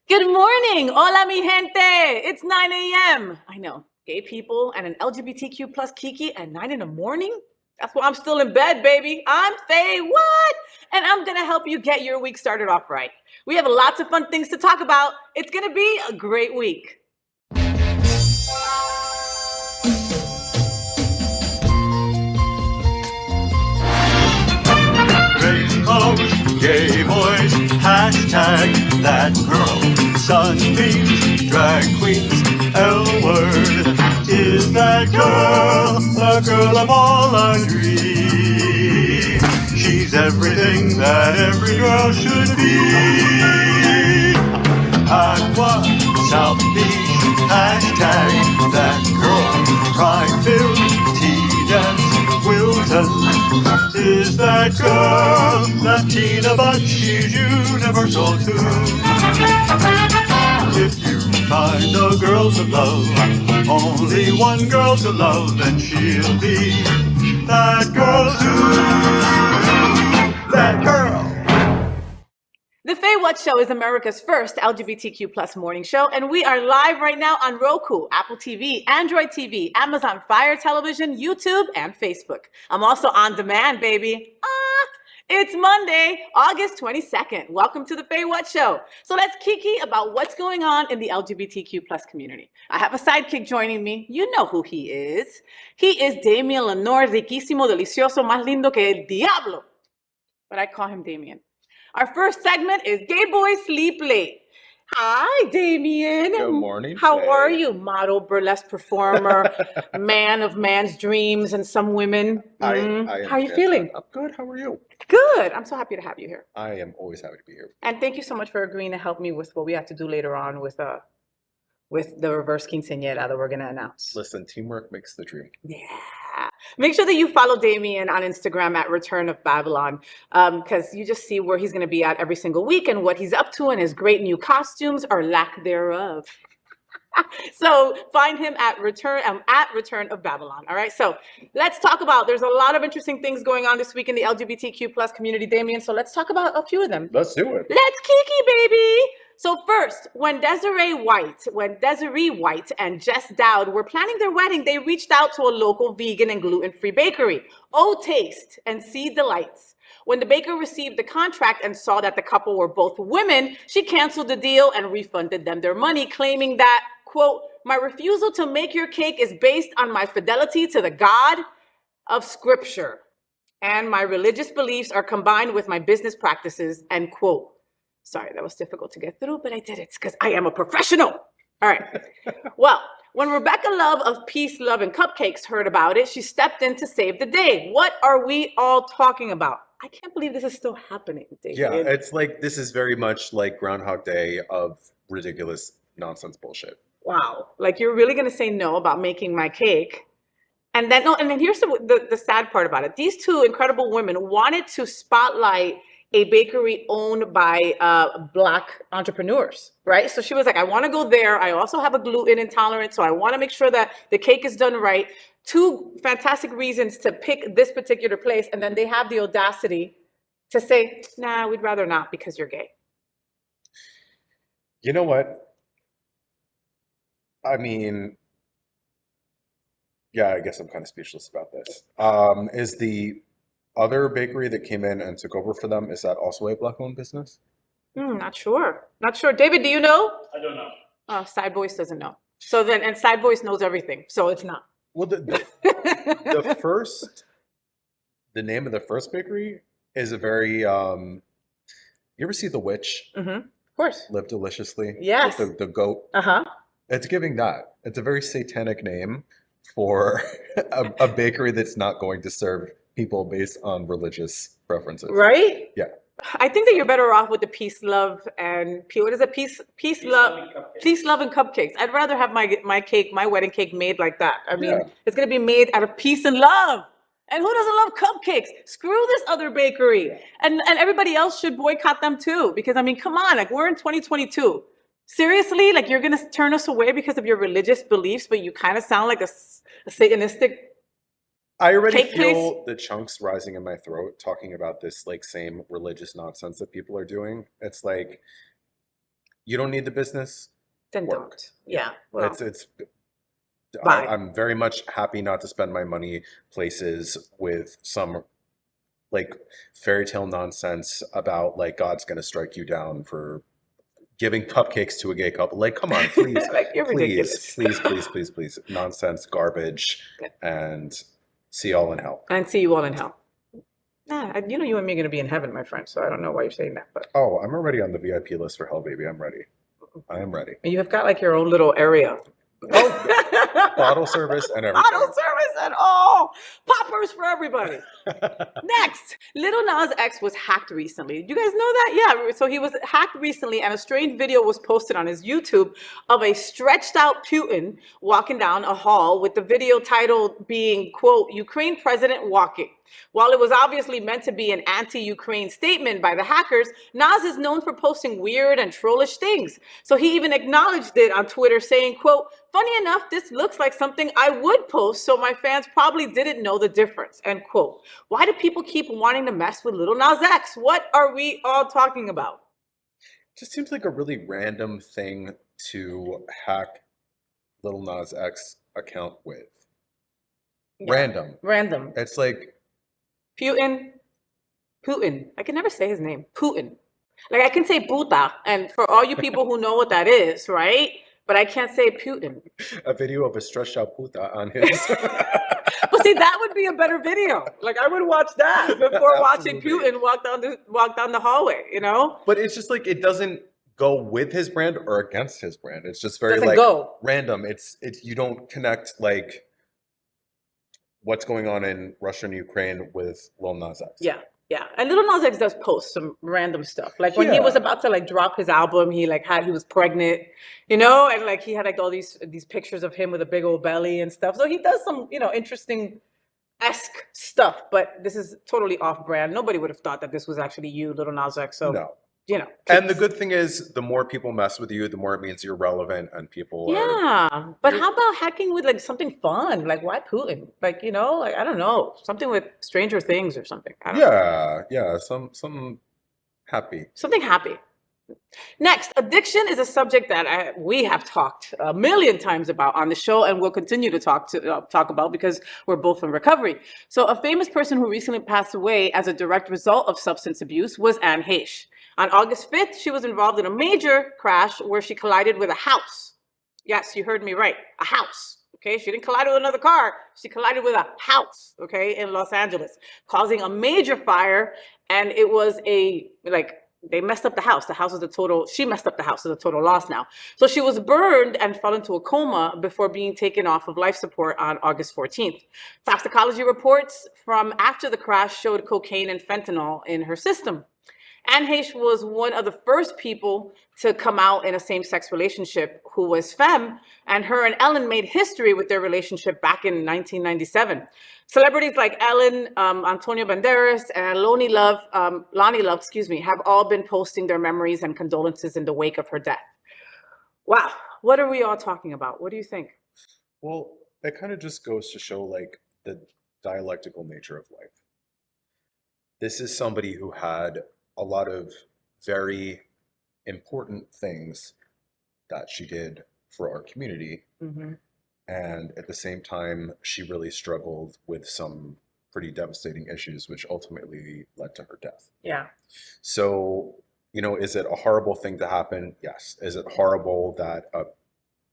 Good morning. Hola, mi gente. It's 9 a.m. I know, gay people and an LGBTQ plus kiki at 9 in the morning? That's why I'm still in bed, baby. I'm FayWhat? And I'm going to help you get your week started off right. We have lots of fun things to talk about. It's going to be a great week. Rainbows, gay boys, hashtag that girl. Sunbeams, drag queens, L-word. Is that girl the girl of all our dreams? She's everything that every girl should be. Aqua, South Beach, hashtag that girl. Pride-filled, tea-dance, Wilton. Is that girl Latina, but she's universal too? If you find a girl to love, only one girl to love, then she'll be that girl too. That girl. The FayWhat Show is America's first LGBTQ plus morning show, and we are live right now on Roku, Apple TV, Android TV, Amazon Fire Television, YouTube, and Facebook. I'm also on demand, baby. It's Monday, August 22nd. Welcome to the FayWhat Show. So let's kiki about what's going on in the LGBTQ plus community. I have a sidekick joining me. You know who he is. He is Damien Lenore, riquísimo, delicioso, más lindo que el diablo. But I call him Damien. Our first segment is Gay Boys Sleep Late. Hi, Damien. Good morning. How Faye. are you, model, burlesque performer, man of man's dreams and some women? I How am are you fantastic. feeling? I'm good. How are you? Good. I'm so happy to have you here. I am always happy to be here. And thank you so much for agreeing to help me with what we have to do later on with the reverse quinceanera that we're going to announce. Listen, teamwork makes the dream. Yeah. Make sure that you follow Damien on Instagram at Return of Babylon, because you just see where he's going to be at every single week and what he's up to and his great new costumes or lack thereof. So find him at Return of Babylon. All right. So let's talk about. There's a lot of interesting things going on this week in the LGBTQ plus community, Damien. So let's talk about a few of them. Let's do it. Let's kiki, baby. So first, when Desiree White and Jess Dowd were planning their wedding, they reached out to a local vegan and gluten-free bakery, Oh Taste and See Delights. When the baker received the contract and saw that the couple were both women, she canceled the deal and refunded them their money, claiming that, quote, my refusal to make your cake is based on my fidelity to the God of Scripture, and my religious beliefs are combined with my business practices, end quote. Sorry, that was difficult to get through, but I did it because I am a professional. All right. Well, when Rebecca Love of Peace, Love, and Cupcakes heard about it, she stepped in to save the day. What are we all talking about? I can't believe this is still happening, David. Yeah, it's like this is very much like Groundhog Day of ridiculous nonsense bullshit. Wow. Like you're really going to say no about making my cake? And then here's the sad part about it. These two incredible women wanted to spotlight a bakery owned by Black entrepreneurs, right? So she was like, I want to go there. I also have a gluten intolerance, so I want to make sure that the cake is done right. Two fantastic reasons to pick this particular place, and then they have the audacity to say, nah, we'd rather not because you're gay. You know what? I mean, yeah, I guess I'm kind of speechless about this. Is the other bakery that came in and took over for them, is that also a Black-owned business? Not sure. Not sure. David, do you know? I don't know. Oh, Side Voice doesn't know. So then, and Side Voice knows everything, so it's not. Well, the name of the first bakery is a very, you ever see The Witch? Mm-hmm. Of course. Live Deliciously? Yes. The goat? Uh-huh. It's giving that. It's a very satanic name for a bakery that's not going to serve people based on religious preferences. Right? Yeah. I think that you're better off with the peace, love, and what is it? Peace, love, peace, love, and cupcakes. I'd rather have my cake, my wedding cake, made like that. I mean, It's gonna be made out of peace and love. And who doesn't love cupcakes? Screw this other bakery, and everybody else should boycott them too. Because I mean, come on, like we're in 2022. Seriously, like you're gonna turn us away because of your religious beliefs, but you kind of sound like a satanistic. I already Cake feel place? the chunks rising in my throat talking about this like same religious nonsense that people are doing. It's like you don't need the business, Then work. don't. Yeah. Well, It's I'm very much happy not to spend my money places with some like fairy tale nonsense about like God's gonna strike you down for giving cupcakes to a gay couple. Like, come on, please, like, you're ridiculous. please. Nonsense, garbage, and see y'all in hell. And see you all in hell. Nah, you know you and me are going to be in heaven, my friend, so I don't know why you're saying that. But Oh, I'm already on the VIP list for hell, baby. I'm ready. I am ready. you have got like your own little area. Oh, bottle service and everything. Bottle service and all. Poppers for everybody. Next, Lil Nas X was hacked recently. You guys know that? Yeah, so he was hacked recently and a strange video was posted on his YouTube of a stretched out Putin walking down a hall with the video title being, quote, Ukraine president walking. While it was obviously meant to be an anti-Ukraine statement by the hackers, Nas is known for posting weird and trollish things. So he even acknowledged it on Twitter saying, quote, funny enough, this looks like something I would post, so my fans probably didn't know the difference, end quote. Why do people keep wanting to mess with Lil Nas X? What are we all talking about? Just seems like a really random thing to hack Lil Nas X account with. Yeah. Random. It's like Putin. I can never say his name. Putin. Like I can say puta, and for all you people who know what that is, right? But I can't say Putin. a video of a stretched out puta on his. But see, that would be a better video. Like I would watch that before watching Putin walk down the hallway, you know? But it's just like it doesn't go with his brand or against his brand. It's just very Doesn't like go. random. It's you don't connect like what's going on in Russia and Ukraine with Lil Nas X. Yeah. And Lil Nas X does post some random stuff. Like when he was about to like drop his album, he was pregnant, you know, and like he had like all these pictures of him with a big old belly and stuff. So he does some, you know, interesting-esque stuff, but this is totally off-brand. Nobody would have thought that this was actually you, Lil Nas X. So No. you know. And the good thing is, the more people mess with you, the more it means you're relevant and people are. But how about hacking with like something fun? Like why Putin? Like, you know, like I don't know, something with Stranger Things or something. I don't know. Yeah, some happy. Something happy. Next, addiction is a subject that we have talked a million times about on the show and will continue to talk about because we're both in recovery. So a famous person who recently passed away as a direct result of substance abuse was Anne Heche. On August 5th, she was involved in a major crash where she collided with a house. Yes, you heard me right, a house. Okay, she didn't collide with another car. She collided with a house, okay, in Los Angeles, causing a major fire. And it was they messed up the house. She messed up the house. It's a total loss now. So she was burned and fell into a coma before being taken off of life support on August 14th. Toxicology reports from after the crash showed cocaine and fentanyl in her system. Anne Heche was one of the first people to come out in a same-sex relationship who was femme, and her and Ellen made history with their relationship back in 1997. Celebrities like Ellen, Antonio Banderas, and Lonnie Love, have all been posting their memories and condolences in the wake of her death. Wow, what are we all talking about? What do you think? Well, it kind of just goes to show like the dialectical nature of life. This is somebody who had a lot of very important things that she did for our community. Mm-hmm. And at the same time, she really struggled with some pretty devastating issues, which ultimately led to her death. Yeah. So, you know, is it a horrible thing to happen? Yes. Is it horrible that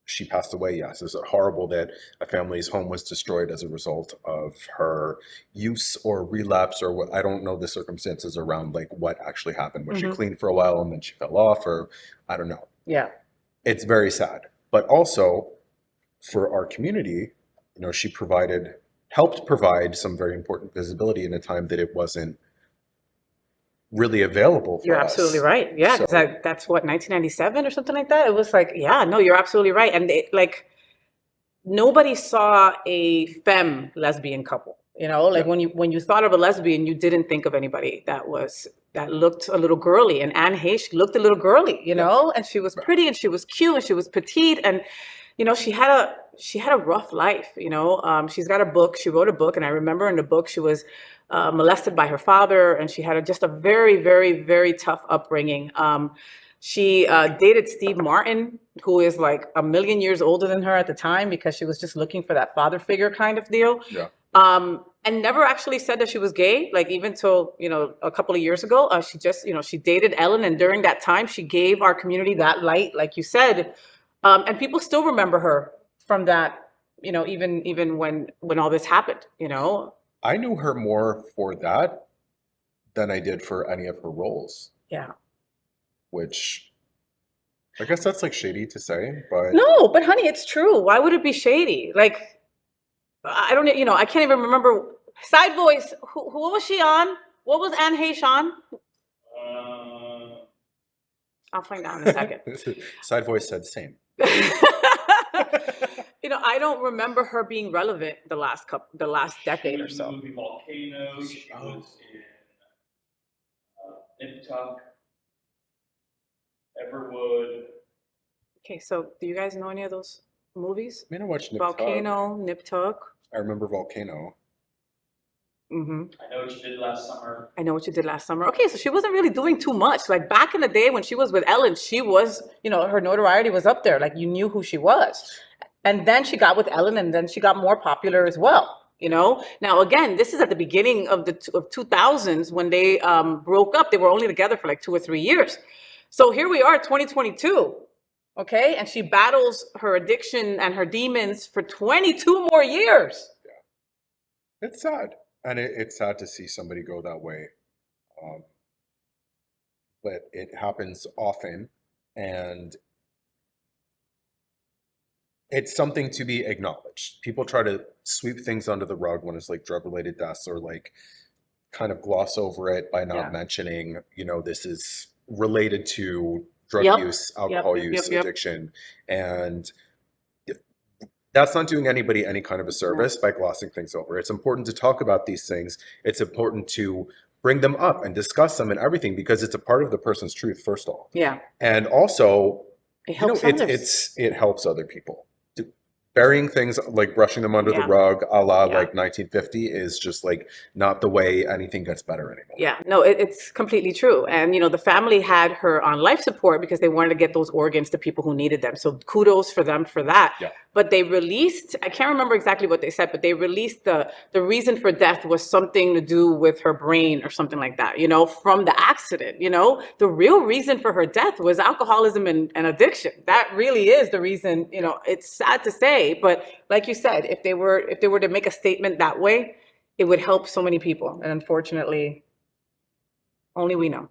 she passed away? Yes. Is it horrible that a family's home was destroyed as a result of her use or relapse, or what? I don't know the circumstances around like what actually happened. Was she clean for a while and then she fell off, or I don't know. Yeah. It's very sad. But also for our community, you know, she helped provide some very important visibility in a time that it wasn't really available for You're us. absolutely right. Yeah, because that's what, 1997 or something like that? It was like, yeah, no, you're absolutely right. And nobody saw a femme lesbian couple, you know? Like when you thought of a lesbian, you didn't think of anybody that looked a little girly. And Anne Heche looked a little girly, you know? And she was pretty and she was cute and she was petite, and you know, she had a rough life, you know. She wrote a book, and I remember in the book she was molested by her father, and she had just a very, very, very tough upbringing. She dated Steve Martin, who is like a million years older than her at the time, because she was just looking for that father figure kind of deal. Yeah. And never actually said that she was gay, like even till, a couple of years ago. She just, she dated Ellen. And during that time, she gave our community that light, like you said. And people still remember her from that, even when all this happened, I knew her more for that than I did for any of her roles. Yeah. Which I guess that's like shady to say, but no, but honey, it's true. Why would it be shady? Like, I don't, I can't even remember. Side voice, who was she on? What was Anne Heche on? I'll find out in a second. Side voice said same. I don't remember her being relevant the last decade or so. She was in the movie Volcanoes. She was in Nip Tuck, Everwood. Okay, so do you guys know any of those movies? I mean, I watched Nip Tuck. Volcano, Nip Tuck. I remember Volcano. Mm-hmm. I Know What You Did Last Summer. I Know What You Did Last Summer. Okay, so she wasn't really doing too much. Like back in the day when she was with Ellen, she was, her notoriety was up there. Like you knew who she was. And then she got with Ellen, and then she got more popular as well. Now again, this is at the beginning of the 2000s when they broke up. They were only together for like 2 or 3 years. So here we are, 2022. Okay, and she battles her addiction and her demons for 22 more years. Yeah, it's sad. And it's sad to see somebody go that way. But it happens often, and it's something to be acknowledged. People try to sweep things under the rug when it's like drug-related deaths, or like kind of gloss over it by not mentioning, this is related to drug use, alcohol use, addiction. And that's not doing anybody any kind of a service by glossing things over. It's important to talk about these things. It's important to bring them up and discuss them and everything, because it's a part of the person's truth, first of all. Yeah. And also, it helps others. It helps other people. Burying things, like brushing them under the rug, a la like 1950, is just like not the way anything gets better anymore. Yeah, no, it's completely true. And, the family had her on life support because they wanted to get those organs to people who needed them. So kudos for them for that. Yeah. But they released, I can't remember exactly what they said, but they released the reason for death was something to do with her brain or something like that, from the accident. The real reason for her death was alcoholism and addiction. That really is the reason. It's sad to say, but like you said, if they were to make a statement that way, it would help so many people. And unfortunately, only we know.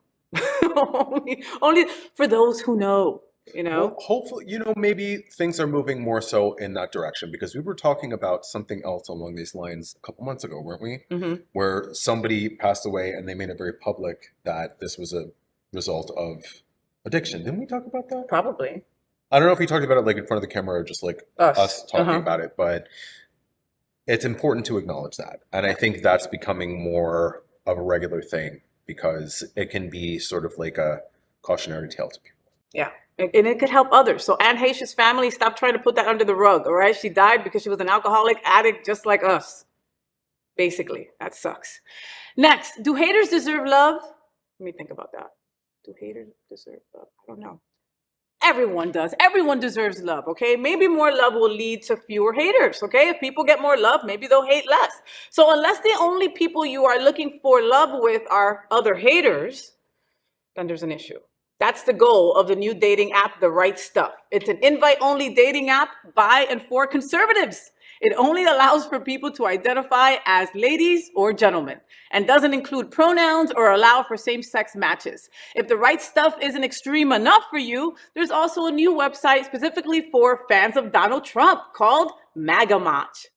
only for those who know. Well, hopefully, maybe things are moving more so in that direction, because we were talking about something else along these lines a couple months ago, weren't we? Mm-hmm. Where somebody passed away and they made it very public that this was a result of addiction. Didn't we talk about that? Probably. I don't know if we talked about it like in front of the camera or just like us talking about it, but it's important to acknowledge that. And I think that's becoming more of a regular thing, because it can be sort of like a cautionary tale to people. Yeah. And it could help others. So Anne Heche's family, stop trying to put that under the rug, all right? She died because she was an alcoholic addict just like us. Basically, that sucks. Next, do haters deserve love? Let me think about that. Do haters deserve love? I don't know. Everyone does. Everyone deserves love, okay? Maybe more love will lead to fewer haters, okay? If people get more love, maybe they'll hate less. So unless the only people you are looking for love with are other haters, then there's an issue. That's the goal of the new dating app, The Right Stuff. It's an invite-only dating app by and for conservatives. It only allows for people to identify as ladies or gentlemen, and doesn't include pronouns or allow for same-sex matches. If The Right Stuff isn't extreme enough for you, there's also a new website specifically for fans of Donald Trump called MAGA Match.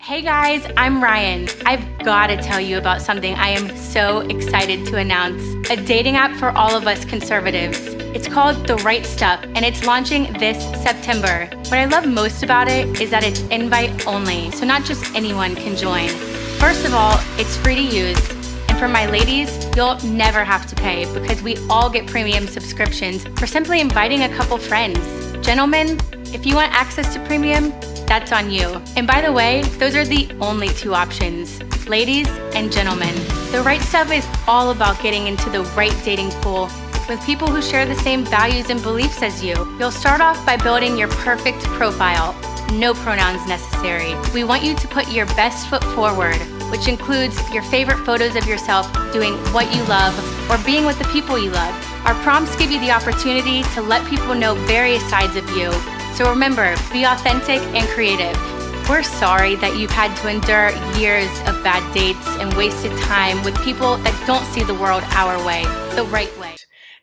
Hey guys, I'm Ryan. I've got to tell you about something I am so excited to announce. A dating app for all of us conservatives. It's called The Right Stuff, and it's launching this September. What I love most about it is that it's invite only, so not just anyone can join. First of all, it's free to use. And for my ladies, you'll never have to pay, because we all get premium subscriptions for simply inviting a couple friends. Gentlemen, if you want access to premium, that's on you. And by the way, those are the only two options, ladies and gentlemen. The Right Stuff is all about getting into the right dating pool with people who share the same values and beliefs as you. You'll start off by building your perfect profile. No pronouns necessary. We want you to put your best foot forward, which includes your favorite photos of yourself doing what you love or being with the people you love. Our prompts give you the opportunity to let people know various sides of you. So remember, be authentic and creative. We're sorry that you've had to endure years of bad dates and wasted time with people that don't see the world our way, the right way.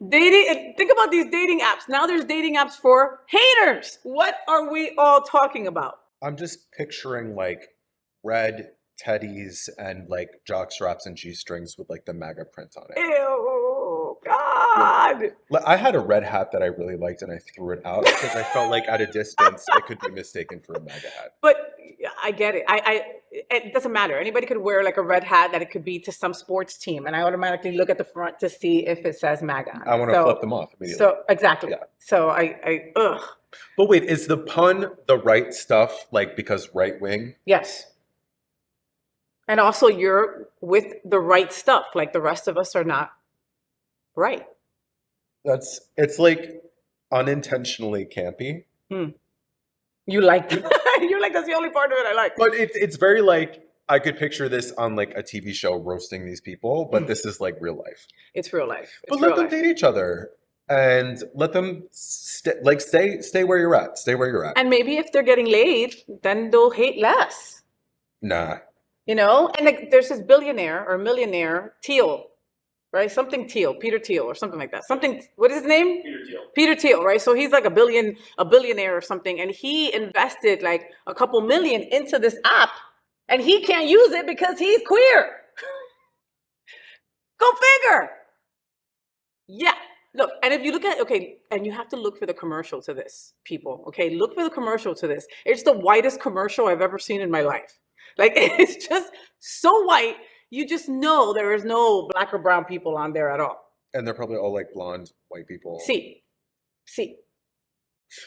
Dating, think about these dating apps. Now there's dating apps for haters. What are we all talking about? I'm just picturing like red teddies and like jock straps and G-strings with like the MAGA print on it. Ew, God. I had a red hat that I really liked and I threw it out because I felt like at a distance it could be mistaken for a MAGA hat. But I get it. It doesn't matter. Anybody could wear like a red hat that it could be to some sports team, and I automatically look at the front to see if it says MAGA. I want to flip them off immediately. So exactly. Yeah. So I ugh. But wait, is the pun the right stuff? Like because right wing? Yes. And also you're with the right stuff. Like the rest of us are not right. It's like unintentionally campy. You like you're like, that's the only part of it I like. But it's very like, I could picture this on like a TV show roasting these people, but this is like real life. It's real life. But let them date each other and let them stay where you're at. Stay where you're at. And maybe if they're getting laid, then they'll hate less. Nah. You know? And like, there's this billionaire or millionaire, Thiel, right? Something Thiel, Peter Thiel or something like that. Something, what is his name? Peter Thiel. Peter Thiel, right? So he's like a billionaire or something. And he invested like a couple million into this app and he can't use it because he's queer. Go figure. Yeah. Look, and if you look at, okay, and you have to look for the commercial to this, people, okay? Look for the commercial to this. It's the whitest commercial I've ever seen in my life. Like, it's just so white. You just know there is no black or brown people on there at all. And they're probably all like blonde white people. See.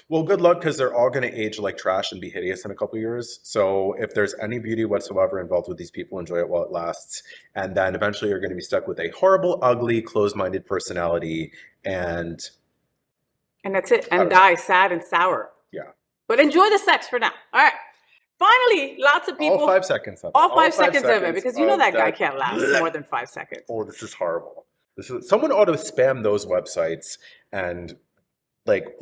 Well, good luck because they're all going to age like trash and be hideous in a couple of years. So if there's any beauty whatsoever involved with these people, enjoy it while it lasts. And then eventually you're going to be stuck with a horrible, ugly, closed-minded personality and that's it. And die sad and sour. Yeah. But enjoy the sex for now. All right. Finally, lots of people. All 5 seconds of it. All 5 seconds of it, because you know that guy can't last more than 5 seconds. Oh, this is horrible. Someone ought to spam those websites and like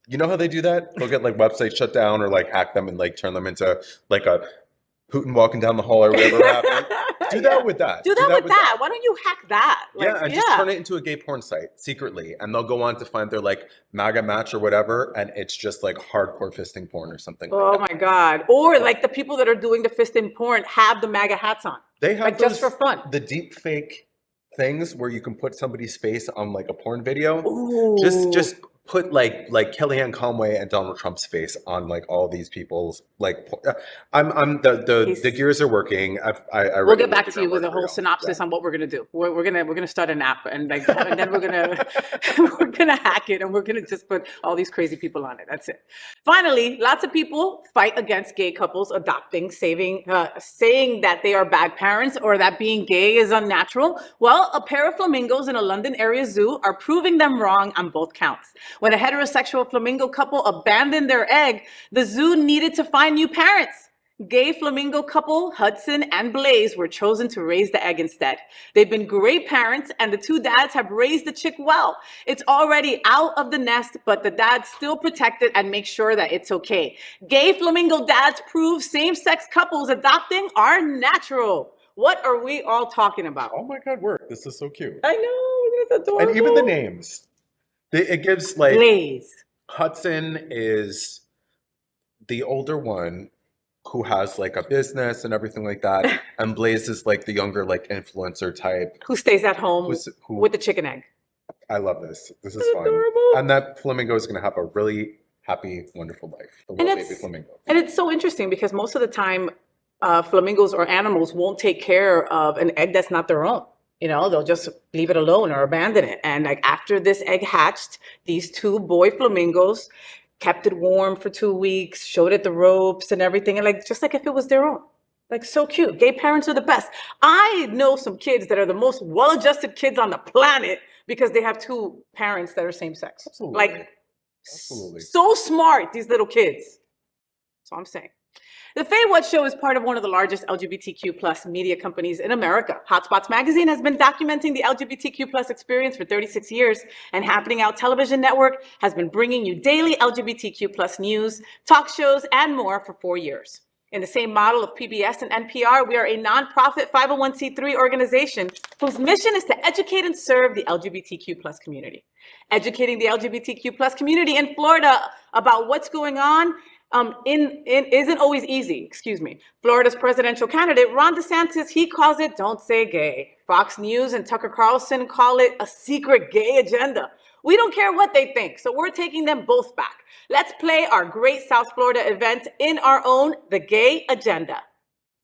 you know how they do that? They'll get like websites shut down or like hack them and like turn them into like a Putin walking down the hall or whatever happened. Do that with that. Do that with that. Why don't you hack that? Like, yeah, and just turn it into a gay porn site secretly. And they'll go on to find their like MAGA match or whatever. And it's just like hardcore fisting porn or something. Oh my God. Or like the people that are doing the fisting porn have the MAGA hats on. They have like just for fun. The deep fake things where you can put somebody's face on like a porn video. Ooh. Just put like Kellyanne Conway and Donald Trump's face on like all these people's like. The gears are working. We'll get back to you with a whole synopsis on what we're gonna do. We're gonna start an app and like and then we're gonna hack it and we're gonna just put all these crazy people on it. That's it. Finally, lots of people fight against gay couples adopting, saying that they are bad parents or that being gay is unnatural. Well, a pair of flamingos in a London area zoo are proving them wrong on both counts. When a heterosexual flamingo couple abandoned their egg, the zoo needed to find new parents. Gay flamingo couple Hudson and Blaze were chosen to raise the egg instead. They've been great parents and the two dads have raised the chick well. It's already out of the nest, but the dads still protect it and make sure that it's okay. Gay flamingo dads prove same-sex couples adopting are natural. What are we all talking about? Oh my God, work. This is so cute. I know, it's adorable. And even the names. It gives like Blaze. Hudson is the older one who has like a business and everything like that, and Blaze is like the younger like influencer type who stays at home with the chicken egg. I love this. This is fun, adorable. And that flamingo is going to have a really happy, wonderful life. The little baby flamingo. And it's so interesting because most of the time, flamingos or animals won't take care of an egg that's not their own. You know, they'll just leave it alone or abandon it. And like after this egg hatched, these two boy flamingos kept it warm for 2 weeks, showed it the ropes and everything. And like, just like if it was their own, like so cute. Gay parents are the best. I know some kids that are the most well-adjusted kids on the planet because they have two parents that are same sex. Absolutely. Like, Absolutely. so smart, these little kids. That's all I'm saying. The FayWhat show is part of one of the largest LGBTQ plus media companies in America. Hotspots magazine has been documenting the LGBTQ plus experience for 36 years, and Happening Out Television Network has been bringing you daily LGBTQ plus news, talk shows, and more for 4 years. In the same model of PBS and NPR, we are a nonprofit 501c3 organization whose mission is to educate and serve the LGBTQ plus community. Educating the LGBTQ plus community in Florida about what's going on isn't always easy, Florida's presidential candidate, Ron DeSantis, he calls it "Don't Say Gay." Fox News and Tucker Carlson call it a secret gay agenda. We don't care what they think, so we're taking them both back. Let's play our great South Florida event in our own The Gay Agenda.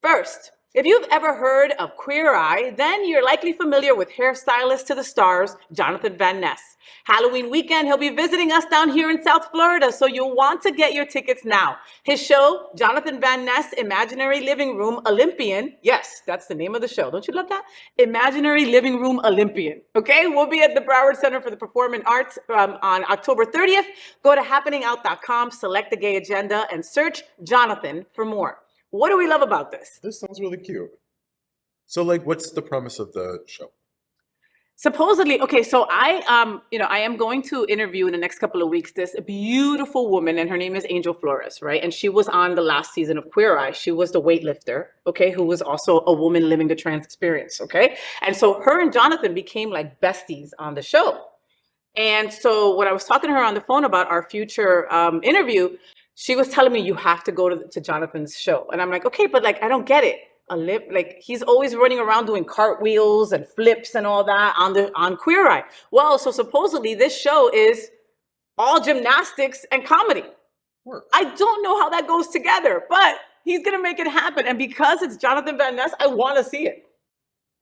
First, if you've ever heard of Queer Eye, then you're likely familiar with hairstylist to the stars, Jonathan Van Ness. Halloween weekend, he'll be visiting us down here in South Florida, so you'll want to get your tickets now. His show, Jonathan Van Ness, Imaginary Living Room Olympian. Yes, that's the name of the show. Don't you love that? Imaginary Living Room Olympian. Okay, we'll be at the Broward Center for the Performing Arts on October 30th. Go to happeningout.com, select The Gay Agenda, and search Jonathan for more. What do we love about this? This sounds really cute. So, like, what's the premise of the show? Supposedly, okay, so I am going to interview in the next couple of weeks this beautiful woman, and her name is Angel Flores, right? And she was on the last season of Queer Eye. She was the weightlifter, okay, who was also a woman living the trans experience, okay? And so her and Jonathan became like besties on the show. And so when I was talking to her on the phone about our future interview, she was telling me, you have to go to Jonathan's show. And I'm like, okay, but like, I don't get it. Like, he's always running around doing cartwheels and flips and all that on Queer Eye. Well, so supposedly this show is all gymnastics and comedy. I don't know how that goes together, but he's gonna make it happen. And because it's Jonathan Van Ness, I wanna see it.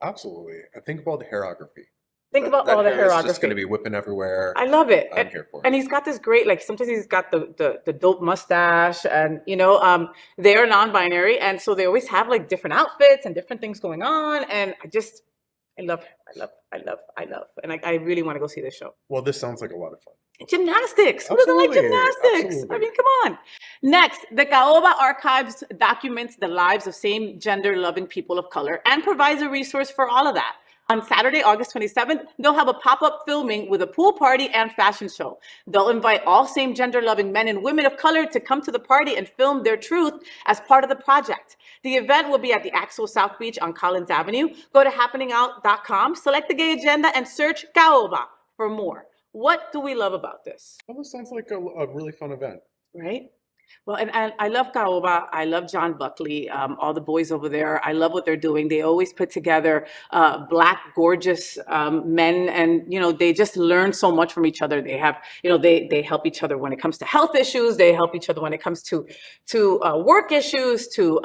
Absolutely. And think about the hairography. Think about all the hair hairography. It's just going to be whipping everywhere. I love it. I'm here for it. And he's got this great, like, sometimes he's got the dope mustache, and they are non-binary, and so they always have like different outfits and different things going on. And I love, and I really want to go see this show. Well, this sounds like a lot of fun. Gymnastics. Who doesn't like gymnastics? Absolutely. I mean, come on. Next, the CAŌBA Archives documents the lives of same gender loving people of color and provides a resource for all of that. On Saturday, August 27th, they'll have a pop-up filming with a pool party and fashion show. They'll invite all same gender loving men and women of color to come to the party and film their truth as part of the project. The event will be at the Axel South Beach on Collins Avenue. Go to happeningout.com, select The Gay Agenda, and search CAŌBA for more. What do we love about this? Well, this sounds like a really fun event. Right? Well, and I love CAŌBA. I love John Buckley, all the boys over there. I love what they're doing. They always put together Black, gorgeous men, and, they just learn so much from each other. They have, they help each other when it comes to health issues. They help each other when it comes to work issues, to,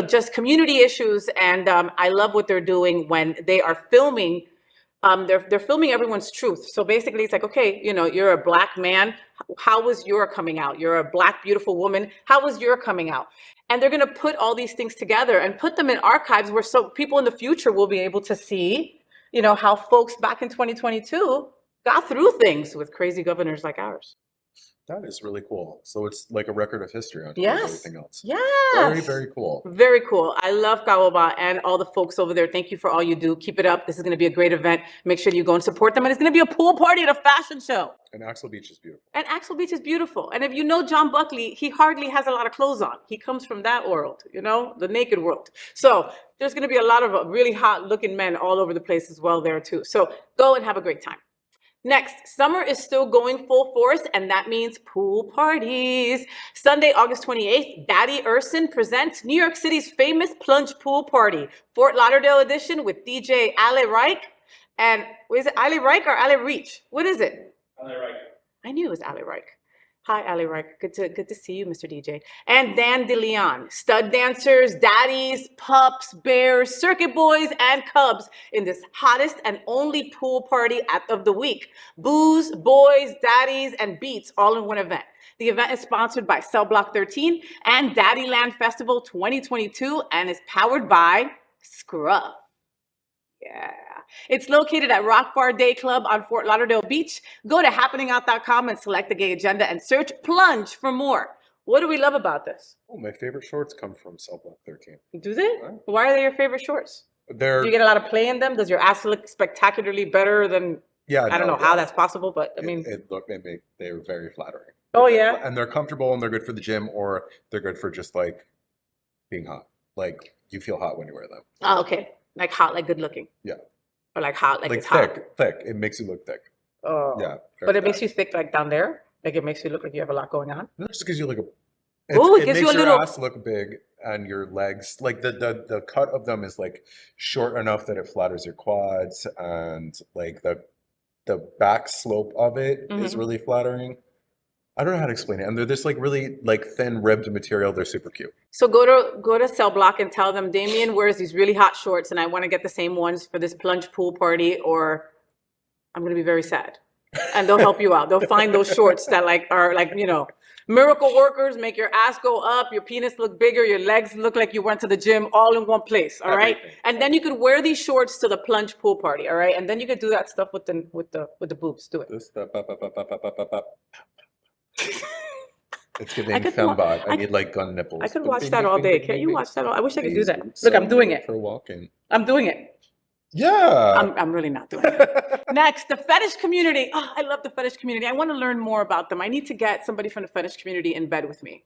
just community issues. And I love what they're doing when they are filming. They're filming everyone's truth. So basically it's like, okay, you're a Black man. How was your coming out? You're a Black, beautiful woman. How was your coming out? And they're going to put all these things together and put them in archives where so people in the future will be able to see, how folks back in 2022 got through things with crazy governors like ours. That is really cool. So it's like a record of history on top of everything else. Yes. Very, very cool. Very cool. I love CAŌBA and all the folks over there. Thank you for all you do. Keep it up. This is going to be a great event. Make sure you go and support them. And it's going to be a pool party at a fashion show. And Axel Beach is beautiful. And Axel Beach is beautiful. And if you know John Buckley, he hardly has a lot of clothes on. He comes from that world, the naked world. So there's going to be a lot of really hot looking men all over the place as well there too. So go and have a great time. Next, summer is still going full force, and that means pool parties. Sunday, August 28th, Daddy Ersin presents New York City's famous Plunge Pool Party, Fort Lauderdale edition with DJ Alle Reich. And is it Alle Reich or Alle Reich? What is it? Alle Reich. I knew it was Alle Reich. Hi, Alle Reich. Good to see you, Mr. DJ. And Dan DeLeon, stud dancers, daddies, pups, bears, circuit boys, and cubs in this hottest and only pool party of the week. Booze, boys, daddies, and beats all in one event. The event is sponsored by Cell Block 13 and Daddyland Festival 2022 and is powered by Scruff. Yeah. It's located at Rock Bar Day Club on Fort Lauderdale Beach. Go to happeningout.com and select the gay agenda and search Plunge for more. What do we love about this? Oh, my favorite shorts come from Cell Block 13. Do they? Right. Why are they your favorite shorts? They're Do you get a lot of play in them? Does your ass look spectacularly better than... I don't know how that's possible, but I mean... They're very flattering. Oh, yeah? And they're comfortable and they're good for the gym, or they're good for just like being hot. Like you feel hot when you wear them. Oh, okay. Like hot, like good looking. Yeah. Or like hot, like it's thick, hot. thick. It makes you look thick. Oh. Yeah. But it makes you thick like down there? Like it makes you look like you have a lot going on? No, just gives you like a... It gives you a little... your ass look big and your legs, like the cut of them is like short enough that it flatters your quads, and like the back slope of it is really flattering. I don't know how to explain it. And they're this like really like thin ribbed material. They're super cute. So go to Cell Block and tell them Damien wears these really hot shorts and I want to get the same ones for this plunge pool party, or I'm going to be very sad. And they'll help you out. They'll find those shorts that like are like, you know, miracle workers, make your ass go up, your penis look bigger, your legs look like you went to the gym, all in one place. All right. Everything. And then you could wear these shorts to the plunge pool party. All right. And then you could do that stuff with the boobs. Do it. This stuff, it's giving fembot. I need like gun nipples. I could watch that all day. Can't you watch that all? I wish I could do that. Look, I'm doing it. For walking. I'm doing it. Yeah. I'm really not doing it. Next, the fetish community. Oh, I love the fetish community. I want to learn more about them. I need to get somebody from the fetish community in bed with me.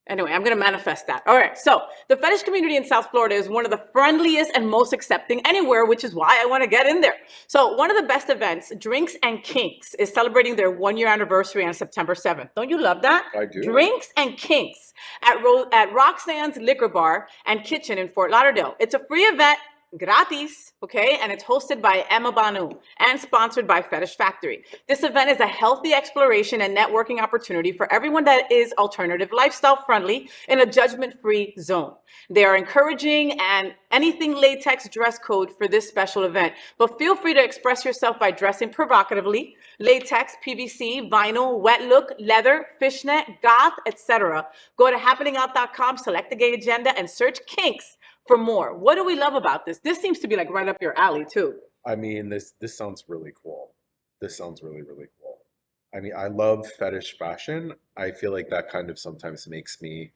Anyway, I'm going to manifest that. All right. So the fetish community in South Florida is one of the friendliest and most accepting anywhere, which is why I want to get in there. So one of the best events, Drinks and Kinks, is celebrating their 1-year anniversary on September 7th. Don't you love that? I do. Drinks and Kinks at Roxanne's Liquor Bar and Kitchen in Fort Lauderdale. It's a free event. Gratis, okay? And it's hosted by Emma Banu and sponsored by Fetish Factory. This event is a healthy exploration and networking opportunity for everyone that is alternative lifestyle friendly in a judgment-free zone. They are encouraging and anything latex dress code for this special event, but feel free to express yourself by dressing provocatively. Latex, PVC, vinyl, wet look, leather, fishnet, goth, etc. Go to happeningout.com, select the gay agenda, and search Kinks for more. What do we love about this? This seems to be like right up your alley too. I mean, this sounds really cool. This sounds really, really cool. I mean, I love fetish fashion. I feel like that kind of sometimes makes me,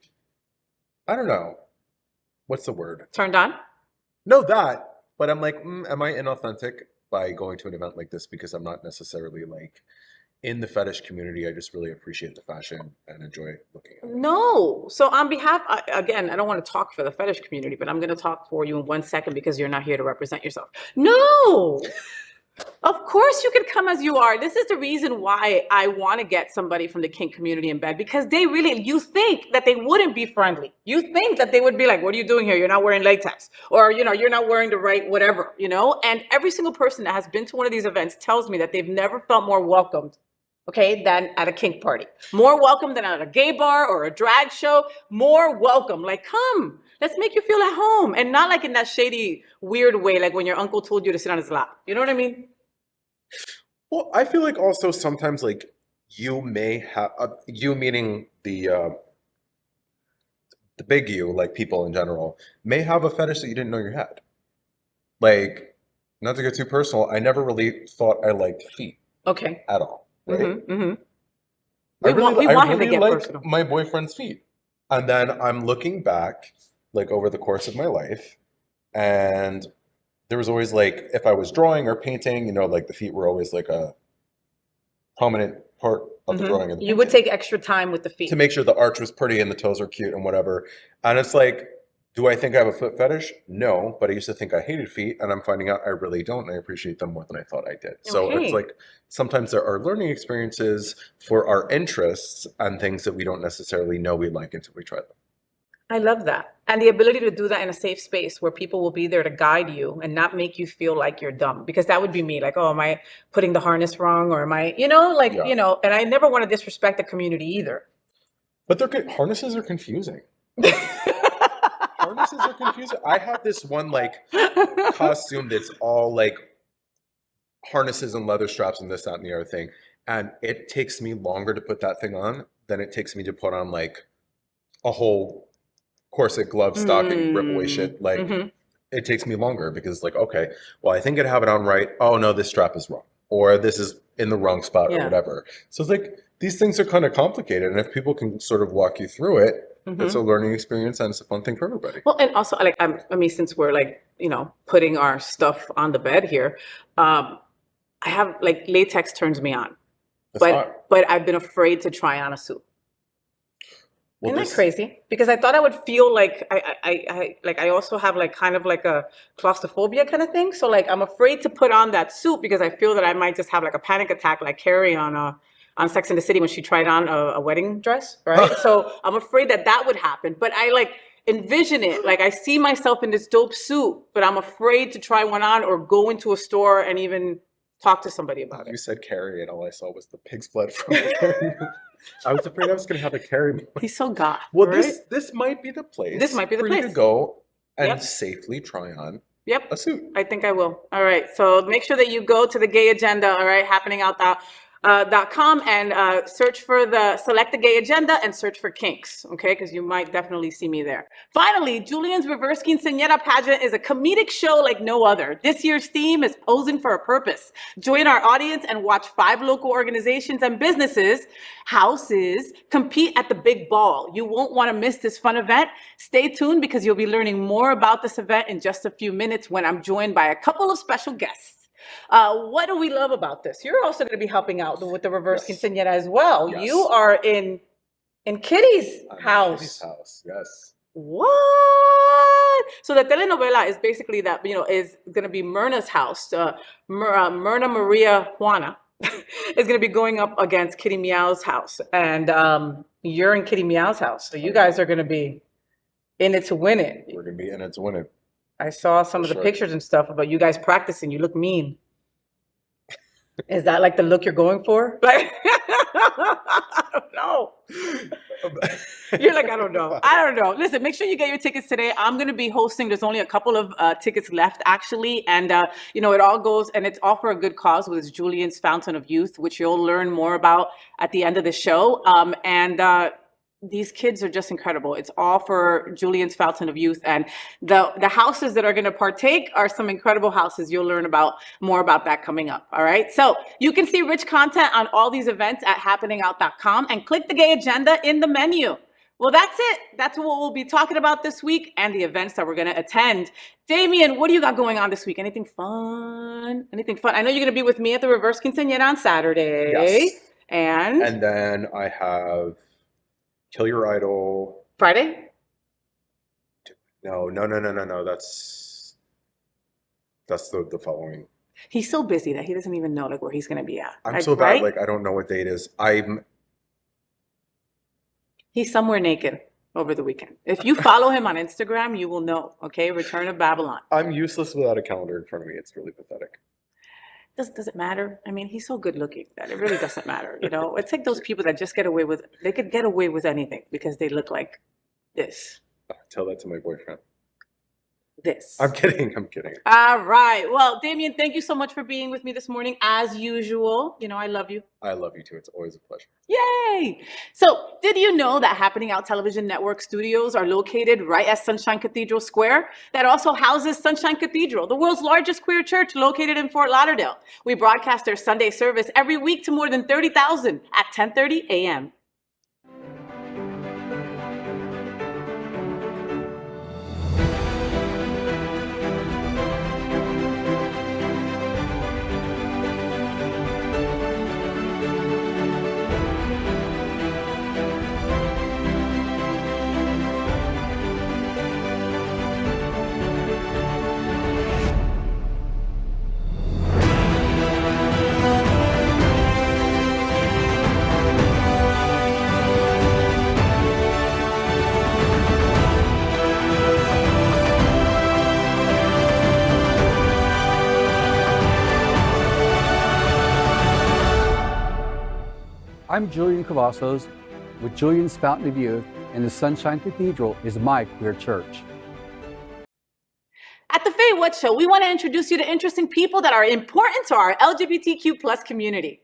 I don't know, what's the word? Turned on? No, that. But I'm like, am I inauthentic by going to an event like this because I'm not necessarily like in the fetish community? I just really appreciate the fashion and enjoy looking at it. No. So on behalf, again, I don't want to talk for the fetish community, but I'm going to talk for you in 1 second because you're not here to represent yourself. No. Of course you can come as you are. This is the reason why I want to get somebody from the kink community in bed, because they really, you think that they wouldn't be friendly. You think that they would be like, what are you doing here? You're not wearing latex, or, you know, you're not wearing the right, whatever, you know? And every single person that has been to one of these events tells me that they've never felt more welcomed, okay, than at a kink party. More welcome than at a gay bar or a drag show. More welcome. Like, come, let's make you feel at home. And not like in that shady, weird way, like when your uncle told you to sit on his lap. You know what I mean? Well, I feel like also sometimes like you may have, you meaning the big you, like people in general, may have a fetish that you didn't know you had. Like, not to get too personal, I never really thought I liked feet. Okay. At all. Right? Mm-hmm, mm-hmm. I want him to really get like personal. my boyfriend's feet. And then I'm looking back, like over the course of my life, and there was always like, if I was drawing or painting, you know, like the feet were always like a prominent part of the drawing. And You would take extra time with the feet. to make sure the arch was pretty and the toes are cute and whatever. And it's like, do I think I have a foot fetish? No, but I used to think I hated feet, and I'm finding out I really don't, and I appreciate them more than I thought I did. So Okay. it's like, sometimes there are learning experiences for our interests and things that we don't necessarily know we like until we try them. I love that. And the ability to do that in a safe space where people will be there to guide you and not make you feel like you're dumb. Because that would be me. Like, oh, am I putting the harness wrong? Or am I, you know, like, Yeah. you know, and I never want to disrespect the community either. But harnesses are confusing. Harnesses are confusing. I have this one like costume that's all like harnesses and leather straps and this, that, and the other thing. And it takes me longer to put that thing on than it takes me to put on like a whole corset, glove, stocking, rip away shit. Like it takes me longer because like, okay, well, I think I have it on right. Oh no, this strap is wrong. Or this is in the wrong spot or whatever. So it's like these things are kind of complicated. And if people can sort of walk you through it, it's a learning experience and it's a fun thing for everybody. Well, and also like, I mean, since we're like, you know, putting our stuff on the bed here, I have like latex turns me on, but I've been afraid to try on a suit. Well, Isn't that crazy? Because I thought I would feel like I also have like kind of like a claustrophobia kind of thing. So like I'm afraid to put on that suit because I feel that I might just have like a panic attack like Carrie on Sex and the City when she tried on a wedding dress, right? So I'm afraid that would happen. But I like envision it. Like I see myself in this dope suit, but I'm afraid to try one on or go into a store and even talk to somebody about it. You said Carrie and all I saw was the pig's blood from Carrie. I was afraid I was going to have a Carrie moment. He's so goth. Well, right? this might be the place. This might be the for place. you to go and safely try on a suit. I think I will. All right. So make sure that you go to the Gay Agenda, all right, happeningout.com and select the Gay Agenda and search for Kinks, okay? Because you might definitely see me there. Finally, Julian's Reverse Quinceanera Pageant is a comedic show like no other. This year's theme is posing for a purpose. Join our audience and watch 5 local organizations and houses compete at the big ball. You won't want to miss this fun event. Stay tuned because you'll be learning more about this event in just a few minutes when I'm joined by a couple of special guests. What do we love about this? You're also going to be helping out with the Reverse Quinceañera as well. Yes. You are in Kitty's house. Kitty's house, yes. What? So the telenovela is basically that, you know, is going to be Myrna's house. Myrna Maria Juana is going to be going up against Kitty Meow's house. And you're in Kitty Meow's house. So you guys are going to be in it to win it. We're going to be in it to win it. I saw some of the pictures and stuff about you guys practicing. You look mean. Is that like the look you're going for? Like, I don't know. You're like, I don't know. I don't know. Listen, make sure you get your tickets today. I'm going to be hosting. There's only a couple of tickets left, actually. And, you know, it all goes, and it's all for a good cause with Julian's Fountain of Youth, which you'll learn more about at the end of the show. These kids are just incredible. It's all for Julian's Fountain of Youth. And the houses that are going to partake are some incredible houses. You'll learn more about that coming up. All right. So you can see rich content on all these events at happeningout.com and click the Gay Agenda in the menu. Well, that's it. That's what we'll be talking about this week and the events that we're going to attend. Damien, what do you got going on this week? Anything fun? Anything fun? I know you're going to be with me at the Reverse Quinceañera on Saturday. Yes. And then I have Kill Your Idol. Friday? No. That's the following. He's so busy that he doesn't even know like where he's gonna be at. I'm so bad, like I don't know what date is. He's somewhere naked over the weekend. If you follow him on Instagram, you will know. Okay, Return of Babylon. I'm useless without a calendar in front of me. It's really pathetic. Does it matter? I mean, he's so good looking that it really doesn't matter. You know, it's like those people that just they could get away with anything because they look like this. Tell that to my boyfriend. This. I'm kidding. All right. Well, Damien, thank you so much for being with me this morning. As usual, you know, I love you. I love you too. It's always a pleasure. Yay! So, did you know that Happening Out Television Network studios are located right at Sunshine Cathedral Square? That also houses Sunshine Cathedral, the world's largest queer church located in Fort Lauderdale. We broadcast their Sunday service every week to more than 30,000 at 10:30 a.m. I'm Julian Cavazos with Julian's Fountain of Youth, and the Sunshine Cathedral is my queer church. At the FayWhat Show, we want to introduce you to interesting people that are important to our LGBTQ+ community.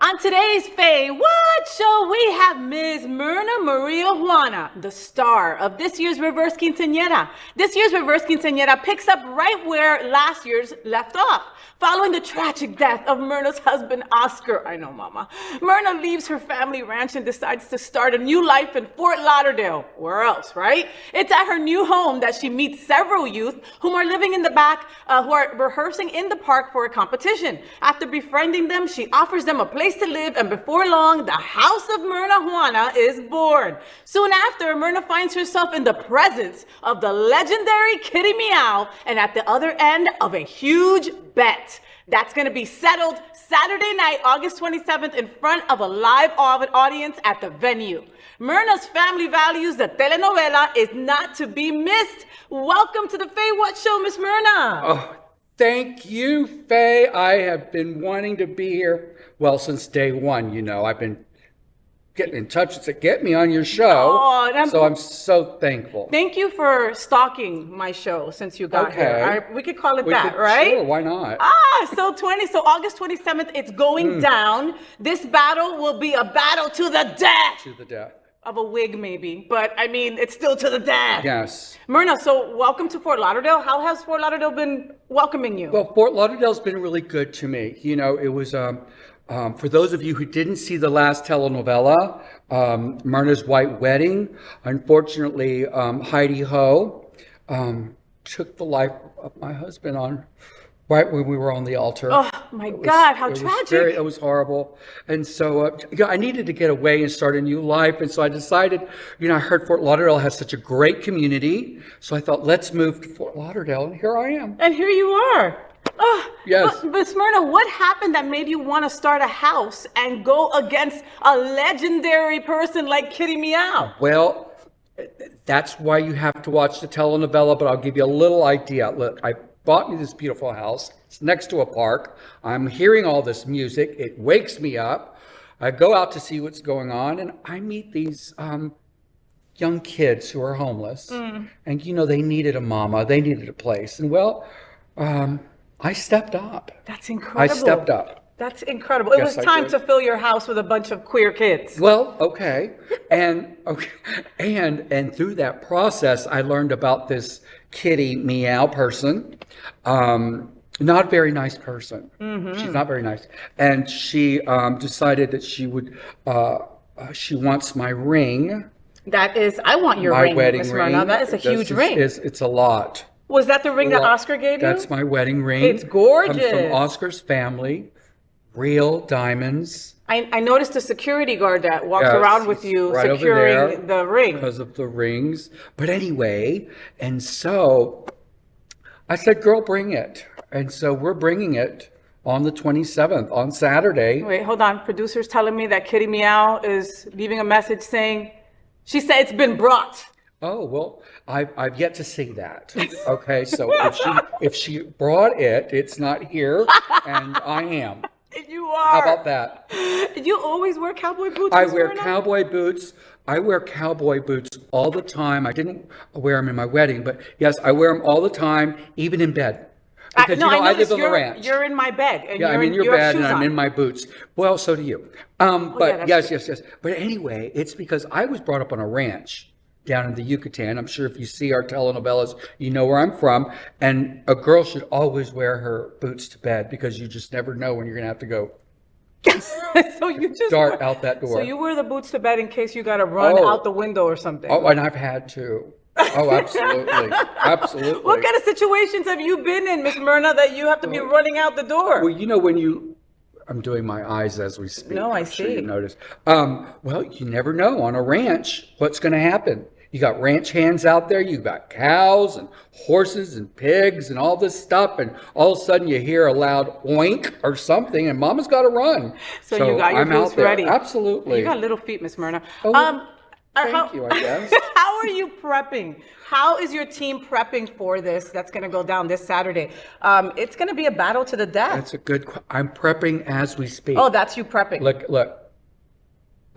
On today's FayWhat show, we have Ms. Myrna Maria Juana, the star of this year's Reverse Quinceanera. This year's Reverse Quinceanera picks up right where last year's left off. Following the tragic death of Myrna's husband, Oscar, I know, Mama, Myrna leaves her family ranch and decides to start a new life in Fort Lauderdale. Where else, right? It's at her new home that she meets several youth whom are living in the back, who are rehearsing in the park for a competition. After befriending them, she offers them a place to live, and before long, the house of Myrna Juana is born. Soon after, Myrna finds herself in the presence of the legendary Kitty Meow, and at the other end of a huge bet. That's going to be settled Saturday night, August 27th, in front of a live audience at the venue. Myrna's family values, the telenovela, is not to be missed. Welcome to the FayWhat show, Miss Myrna. Oh, thank you, Faye. I have been wanting to be here, well, since day one. You know, I've been getting in touch and said, get me on your show. Oh, so I'm so thankful. Thank you for stalking my show since you got here. We could call it that, right? Sure, why not? So August 27th, it's going down. This battle will be a battle to the death. To the death. Of a wig, maybe, but I mean, it's still to the death. Yes. Myrna, so welcome to Fort Lauderdale. How has Fort Lauderdale been welcoming you? Well, Fort Lauderdale's been really good to me. You know, it was, for those of you who didn't see the last telenovela, Myrna's White Wedding, unfortunately, Heidi Ho took the life of my husband on right when we were on the altar. Oh my God, how tragic. It was horrible. And so I needed to get away and start a new life. And so I decided, you know, I heard Fort Lauderdale has such a great community. So I thought, let's move to Fort Lauderdale. And here I am. And here you are. Oh, yes. But Myrna, what happened that made you want to start a house and go against a legendary person like Kitty Meow? Well, that's why you have to watch the telenovela, but I'll give you a little idea. Look, I bought me this beautiful house. It's next to a park. I'm hearing all this music. It wakes me up. I go out to see what's going on, and I meet these young kids who are homeless. And, you know, they needed a mama. They needed a place. And, well, I stepped up. That's incredible. I stepped up. That's incredible. It was time to fill your house with a bunch of queer kids. Well, okay. And through that process, I learned about this Kitty Meow person. Not a very nice person. She's not very nice. And she decided that she would, she wants my ring. That is, I want your ring, Miss Myrna. That is a huge ring. It's a lot. Was that the ring that Oscar gave you? That's my wedding ring. It's gorgeous. Comes from Oscar's family. Real diamonds. I noticed a security guard that walked around with you right securing the ring. Because of the rings. But anyway, and so I said, girl, bring it. And so we're bringing it on the 27th, on Saturday. Wait, hold on. Producer's telling me that Kitty Meow is leaving a message saying, she said it's been brought. Oh, well, I've yet to see that. Okay, so if she brought it, it's not here, and I am. You are. How about that? You always wear cowboy boots? I wear cowboy boots. I wear cowboy boots all the time. I didn't wear them in my wedding, but yes, I wear them all the time, even in bed. Because, no, you know, I live on the ranch. You're in my bed. And yeah, I'm in your bed and I'm in my boots. Well, so do you. But yes. But anyway, it's because I was brought up on a ranch down in the Yucatan. I'm sure if you see our telenovelas, you know where I'm from. And a girl should always wear her boots to bed because you just never know when you're going to have to go so you just dart out that door. So you wear the boots to bed in case you got to run out the window or something. Oh, and I've had to. Oh, absolutely. Absolutely. What kind of situations have you been in, Miss Myrna, that you have to be running out the door? Well, you know, when you... I'm doing my eyes as we speak. No, I I'm see. Sure you notice. Well, you never know on a ranch what's going to happen. You got ranch hands out there. You got cows and horses and pigs and all this stuff. And all of a sudden you hear a loud oink or something and mama's got to run. So you got your boots ready. Absolutely. You got little feet, Miss Myrna. Thank you, I guess. How are you prepping? How is your team prepping for this? That's going to go down this Saturday. It's going to be a battle to the death. That's a good I'm prepping as we speak. Oh, that's you prepping. Look.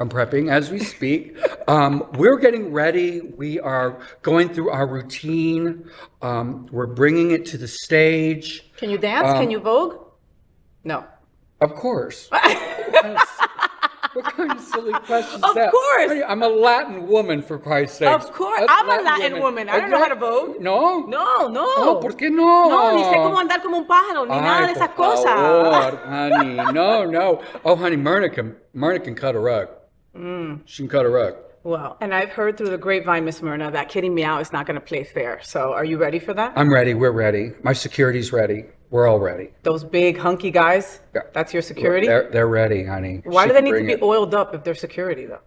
I'm prepping as we speak. We're getting ready. We are going through our routine. We're bringing it to the stage. Can you dance? Can you Vogue? No. Of course. What kind of silly question is Of that? course. Honey, I'm a Latin woman, for Christ's sake. Of course. I'm a Latin woman. I don't know how to vote. No. No. Oh, ¿por qué no? No, ni sé cómo andar como un pájaro, ni nada de esas por cosas. favor, honey. No. Oh, honey, Myrna can cut a rug. She can cut a rug. Well, and I've heard through the grapevine, Miss Myrna, that Kitty Meow is not going to play fair. So are you ready for that? I'm ready. We're ready. My security's ready. We're all ready. Those big hunky guys, Yeah. that's your security? They're ready, honey. Why She do they can need to bring be it. oiled up if they're security, though?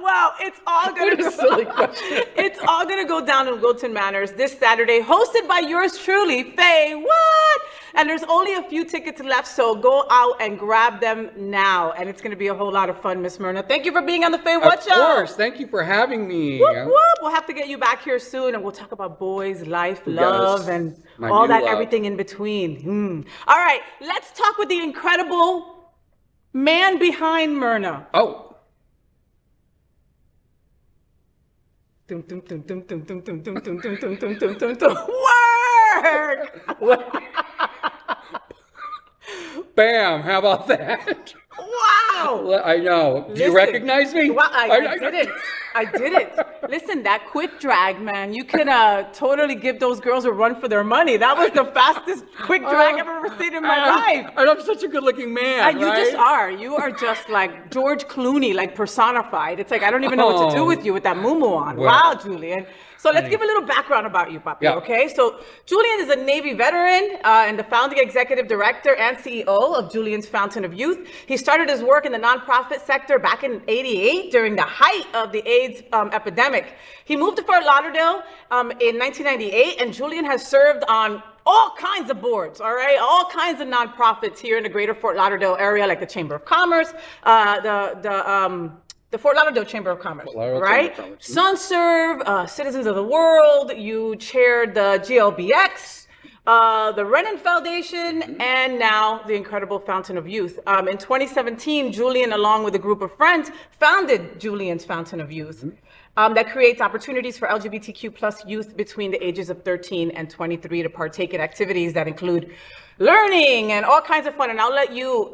Well, it's all gonna What a silly question. It's all gonna go down in Wilton Manors this Saturday, hosted by yours truly, FayWhat. And there's only a few tickets left, so go out and grab them now. And it's gonna be a whole lot of fun, Miss Myrna. Thank you for being on the FayWhat Show. Of course. Thank you for having me. Whoop, whoop. We'll have to get you back here soon, and we'll talk about boys, life, love, and My all new that, love. everything in between. All right, let's talk with the incredible man behind Myrna. Oh. Dum, dum, dum, dum, dum, dum, dum, dum, dum, dum, dum, dum, dum, dum, dum. Word! Bam. How about that? Wow! I know. Do you Listen, recognize me? Well, I didn't. I didn't. Listen, that quick drag, man, you can totally give those girls a run for their money. That was the fastest quick drag I've ever seen in my life. And I'm such a good-looking man, You right? just are. You are just like George Clooney, like personified. It's like, I don't even know what to do with you with that muumuu on. Well, wow, Julian. So let's give a little background about you, Papi, Yeah. okay? So Julian is a Navy veteran and the founding executive director and CEO of Julian's Fountain of Youth. He started his work in the nonprofit sector back in '88 during the height of the AIDS epidemic. He moved to Fort Lauderdale in 1998, and Julian has served on all kinds of boards, all right? All kinds of nonprofits here in the greater Fort Lauderdale area, like the Chamber of Commerce, the Fort Lauderdale Chamber of Commerce, Lauderdale right? Chamber of Commerce. SunServe, Citizens of the World, you chaired the GLBX, the Renan Foundation, and now the incredible Fountain of Youth. In 2017, Julian, along with a group of friends, founded Julian's Fountain of Youth. That creates opportunities for LGBTQ plus youth between the ages of 13 and 23 to partake in activities that include learning and all kinds of fun. And I'll let you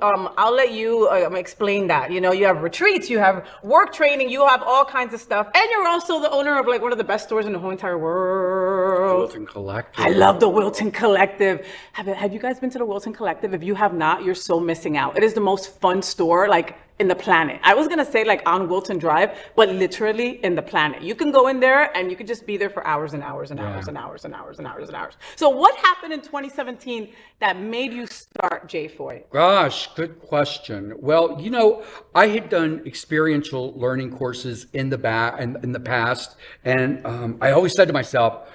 explain that. You know, you have retreats, you have work training, you have all kinds of stuff. And you're also the owner of like one of the best stores in the whole entire world. Wilton Collective. I love the Wilton Collective. Have you guys been to the Wilton Collective? If you have not, you're so missing out. It is the most fun store, like, in the planet. I was gonna say like on Wilton Drive, but literally in the planet. You can go in there and you can just be there for hours and hours and hours and hours and hours and hours and hours. So what happened in 2017 that made you start JFoy? Gosh, good question. Well, you know, I had done experiential learning courses in the past, and I always said to myself,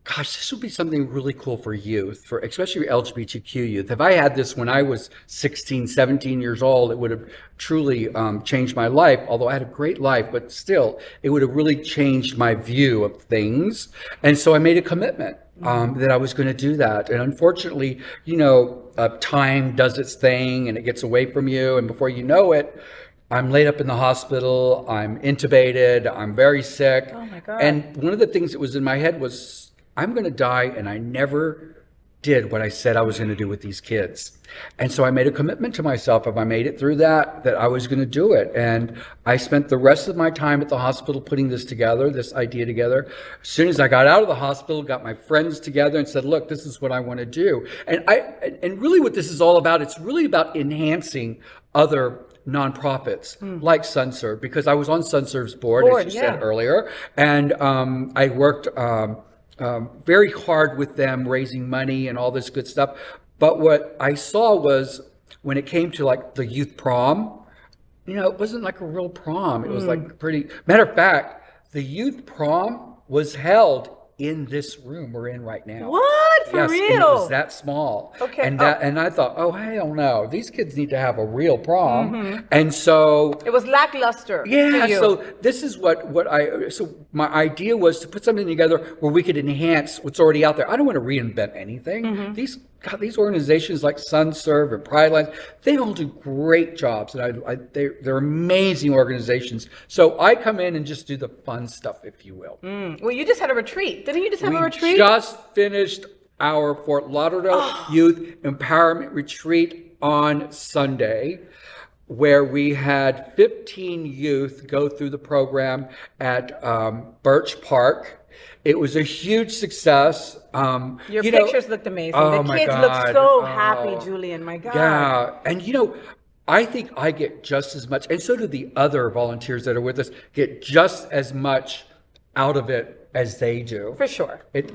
gosh, this would be something really cool for youth, for especially LGBTQ youth. If I had this when I was 16, 17 years old, it would have truly changed my life. Although I had a great life, but still, it would have really changed my view of things. And so I made a commitment that I was going to do that. And unfortunately, you know, time does its thing and it gets away from you. And before you know it, I'm laid up in the hospital. I'm intubated. I'm very sick. Oh my God. And one of the things that was in my head was, I'm going to die, and I never did what I said I was going to do with these kids. And so I made a commitment to myself, if I made it through that I was going to do it. And I spent the rest of my time at the hospital putting this together, this idea together. As soon as I got out of the hospital, got my friends together and said, look, this is what I want to do. And really what this is all about, it's really about enhancing other nonprofits like SunServe, because I was on SunServe's board, as you said earlier. And I worked very hard with them, raising money and all this good stuff. But what I saw was when it came to like the youth prom, you know, it wasn't like a real prom. It was like pretty, matter of fact, the youth prom was held in this room we're in right now. What? For real? And it was that small. Okay. And I thought, oh, hell no, these kids need to have a real prom. And so It was lackluster. yeah, to you. so this is so my idea was to put something together where we could enhance what's already out there. I don't want to reinvent anything. These organizations like SunServe and Pride Lines, they all do great jobs, and they're amazing organizations. So I come in and just do the fun stuff, if you will. Well, you just had a retreat. Didn't you just have a We retreat? just finished our Fort Lauderdale Youth Empowerment Retreat on Sunday, where we had 15 youth go through the program at Birch Park. It was a huge success. Your pictures looked amazing. Oh The my kids God. looked so Oh. happy, Julian. My God. Yeah, and I think I get just as much, and so do the other volunteers that are with us, get just as much out of it as they do. For sure. It's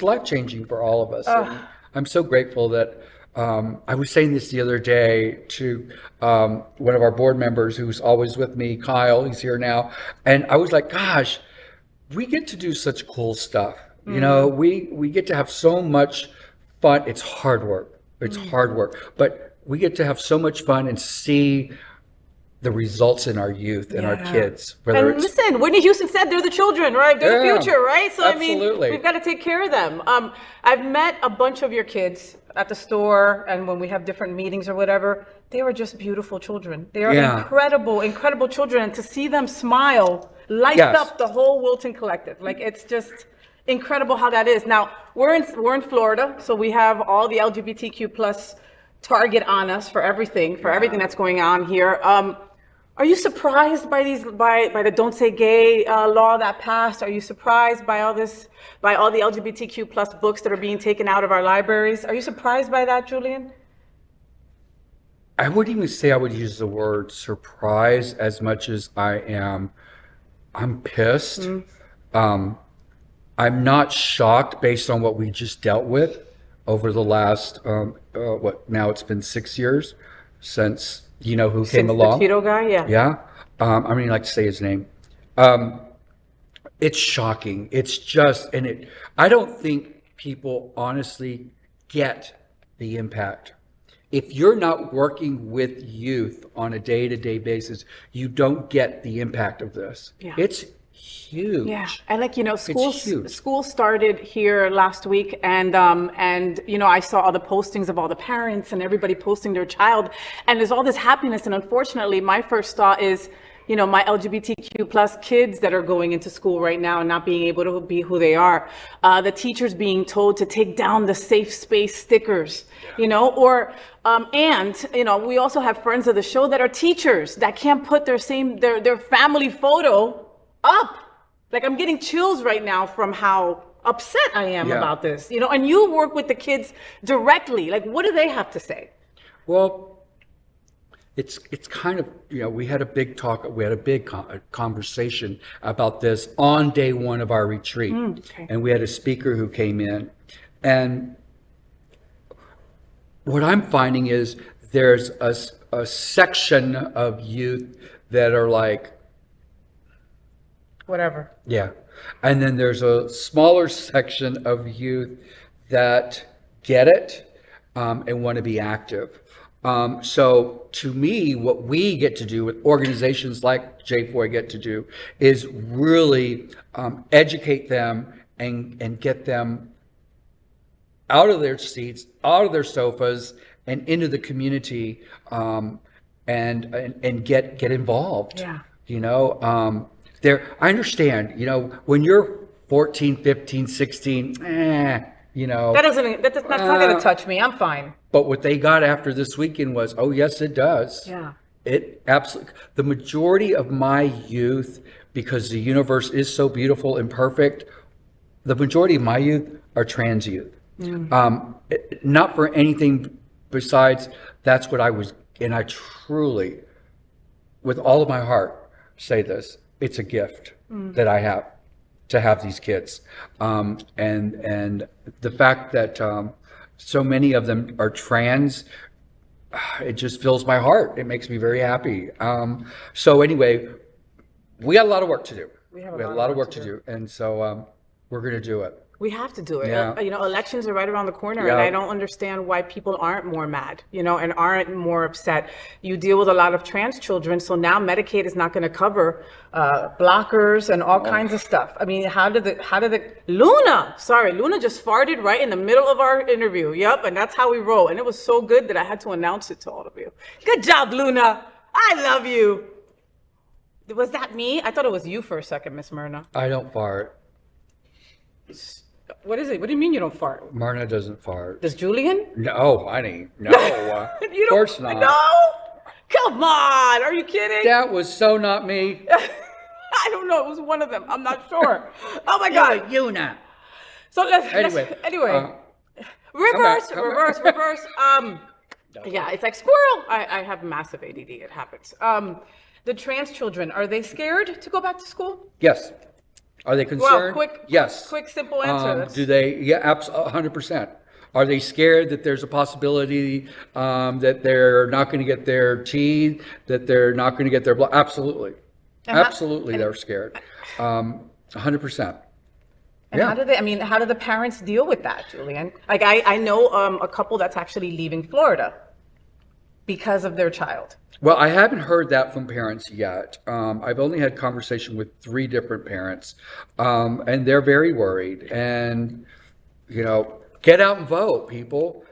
life-changing for all of us. And I'm so grateful that I was saying this the other day to one of our board members who's always with me, Kyle, he's here now, and I was like, gosh, we get to do such cool stuff. We get to have so much fun. It's hard work. Hard work, but we get to have so much fun and see the results in our youth and our kids. Listen, Whitney Houston said they're the children, right? They're the future, right? So absolutely. I mean, we've got to take care of them. I've met a bunch of your kids at the store, and when we have different meetings or whatever, they were just beautiful children. They are incredible, incredible children. And to see them smile lights up the whole Wilton Collective. Like, it's just incredible how that is. Now, we're in Florida, so we have all the LGBTQ plus target on us for everything that's going on here. Are you surprised by by the Don't Say Gay law that passed? Are you surprised by all the LGBTQ plus books that are being taken out of our libraries? Are you surprised by that, Julian? I wouldn't even say I would use the word surprise as much as I'm pissed. I'm not shocked based on what we just dealt with over the last, now it's been 6 years since who came along. The Cheeto guy, Yeah. I don't even like to say his name. It's shocking. It's just, I don't think people honestly get the impact. If you're not working with youth on a day-to-day basis, you don't get the impact of this. Yeah. It's huge. Yeah, and school started here last week, and I saw all the postings of all the parents and everybody posting their child, and there's all this happiness. And unfortunately, my first thought is, my LGBTQ plus kids that are going into school right now and not being able to be who they are, the teachers being told to take down the safe space stickers, we also have friends of the show that are teachers that can't put their family photo up. Like, I'm getting chills right now from how upset I am about this, and you work with the kids directly. Like, what do they have to say? Well, it's kind of, we had a big conversation about this on day one of our retreat. Okay. And we had a speaker who came in, and what I'm finding is there's a section of youth that are like, whatever. Yeah. And then there's a smaller section of youth that get it and want to be active. So to me, what we get to do with organizations like JFOY get to do is really educate them and get them out of their seats, out of their sofas, and into the community, and get involved. Yeah. I understand, when you're 14, 15, 16, that's not going to touch me. I'm fine. But what they got after this weekend was, oh, yes, it does. Yeah. It absolutely, the majority of my youth, because the universe is so beautiful and perfect, the majority of my youth are trans youth. Not for anything besides that's what I was, and I truly, with all of my heart, say this. It's a gift that I have to have these kids. And the fact that so many of them are trans, it just fills my heart. It makes me very happy. So anyway, we got a lot of work to do. We have a lot of work to do. And so we're going to do it. We have to do it. Yeah. Elections are right around the corner, and I don't understand why people aren't more mad, and aren't more upset. You deal with a lot of trans children, so now Medicaid is not going to cover blockers and all kinds of stuff. I mean, Luna just farted right in the middle of our interview. Yep, and that's how we roll. And it was so good that I had to announce it to all of you. Good job, Luna. I love you. Was that me? I thought it was you for a second, Miss Myrna. I don't fart. What is it? What do you mean you don't fart? Marna doesn't fart. Does Julian? No, honey. No. You Of course not. No. Come on. Are you kidding? That was so not me. I don't know. It was one of them. I'm not sure. Oh my God. Una. So Anyway. Reverse. Come back. Yeah, it's like squirrel. I have massive ADD. It happens. The trans children, are they scared to go back to school? Yes. Are they concerned? Well, yes. Quick, simple answer. Do they? Yeah, absolutely, 100%. Are they scared that there's a possibility that they're not going to get their tea, that they're not going to get their blood? Absolutely. Absolutely, they're scared. 100%. And how do they? I mean, how do the parents deal with that, Julian? Like, I know a couple that's actually leaving Florida because of their child. Well, I haven't heard that from parents yet. I've only had conversation with 3 different parents, and they're very worried. And get out and vote, people.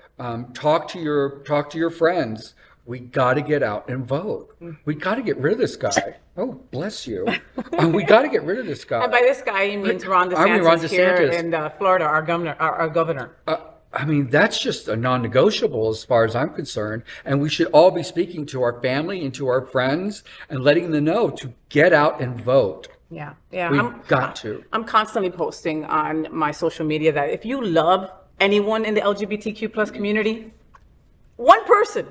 Talk to your friends. We got to get out and vote. We got to get rid of this guy. Oh, bless you. We got to get rid of this guy. And by this guy, he means Ron DeSantis, I mean Ron DeSantis. Here in Florida, our governor. I mean, that's just a non-negotiable as far as I'm concerned. And we should all be speaking to our family and to our friends and letting them know to get out and vote. Yeah. We've got to. I'm constantly posting on my social media that if you love anyone in the LGBTQ plus community, one person,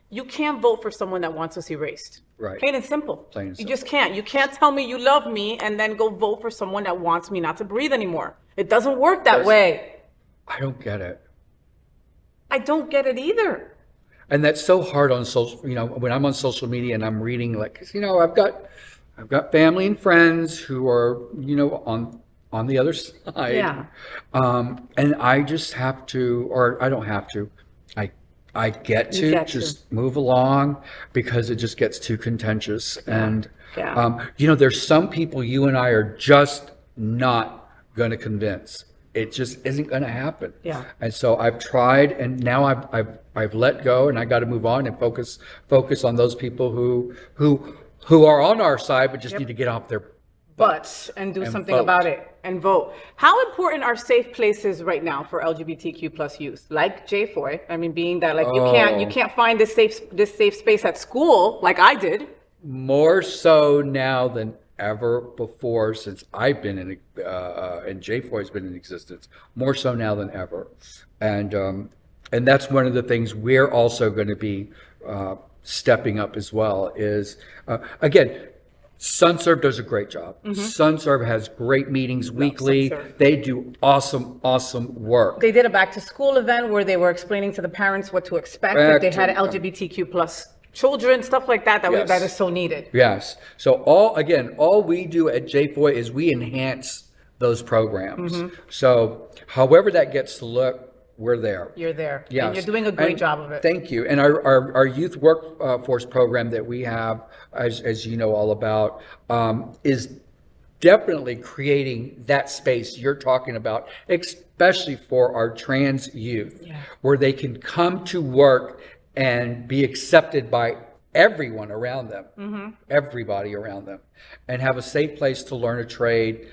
you can't vote for someone that wants us erased. Right. Plain and simple. Plain and You simple. just can't. You can't tell me you love me and then go vote for someone that wants me not to breathe anymore. It doesn't work that way. I don't get it. I don't get it either. And that's so hard on social, when I'm on social media and I'm reading, like, I've got family and friends who are, on the other side. Yeah. And I just have to, or I don't have to, I get to just move along because it just gets too contentious. And, there's some people you and I are just not going to convince. It just isn't going to happen. Yeah. And so I've tried, and now I've let go, and I got to move on and focus on those people who are on our side, but just need to get off their butts and do something vote. about it and vote. How important are safe places right now for LGBTQ plus youth, like JFOY? I mean, being that you can't find this safe space at school like I did. More so now than ever before, since I've been in and JFOY's been in existence. More so now than ever, and that's one of the things we're also going to be stepping up as well. Is again. SunServe does a great job. SunServe has great meetings weekly. They do awesome work. They did a back to school event where they were explaining to the parents what to expect if they had LGBTQ plus children, stuff like that. That is so needed. Yes. So all we do at JFOY is we enhance those programs. So however that gets to look, we're there. You're there. Yes. And you're doing a great job of it. Thank you. And our youth workforce program that we have, as you know all about, is definitely creating that space you're talking about, especially for our trans youth, where they can come to work and be accepted by everyone around them, everybody around them, and have a safe place to learn a trade.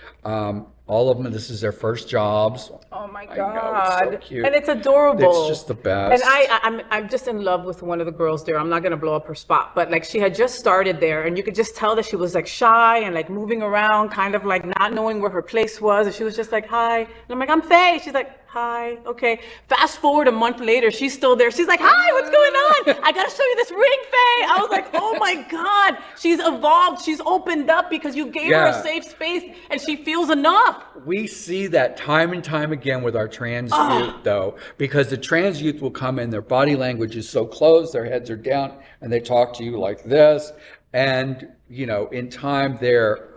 All of them, this is their first jobs. Oh my God. I know, it's so cute. And it's adorable. It's just the best. And I'm just in love with one of the girls there. I'm not going to blow up her spot, but like she had just started there and you could just tell that she was like shy and like moving around, kind of like not knowing where her place was. And she was just like, hi. And I'm like, I'm Faye. She's like, hi. Okay. Fast forward a month later, she's still there. She's like, hi, what's going on? I got to show you this ring, Faye. I was like, oh my God. She's evolved. She's opened up because you gave her a safe space and she feels enough. We see that time and time again with our trans youth, though, because the trans youth will come in, their body language is so closed, their heads are down, and they talk to you like this. And, in time, they're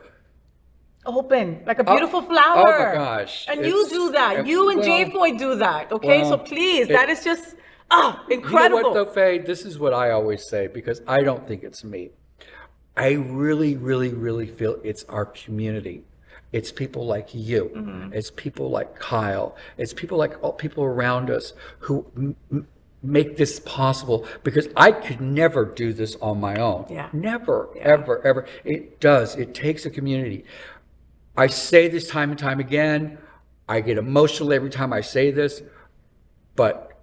open, like a beautiful flower. Oh my gosh. And you do that. You and JFOY do that. Okay. So please, that is just incredible. You know what, though, Faye? This is what I always say, because I don't think it's me. I really, really, really feel it's our community. It's people like you. It's people like Kyle. It's people like all people around us who make this possible, because I could never do this on my own. Never, ever. It takes a community. I say this time and time again. I get emotional every time I say this, but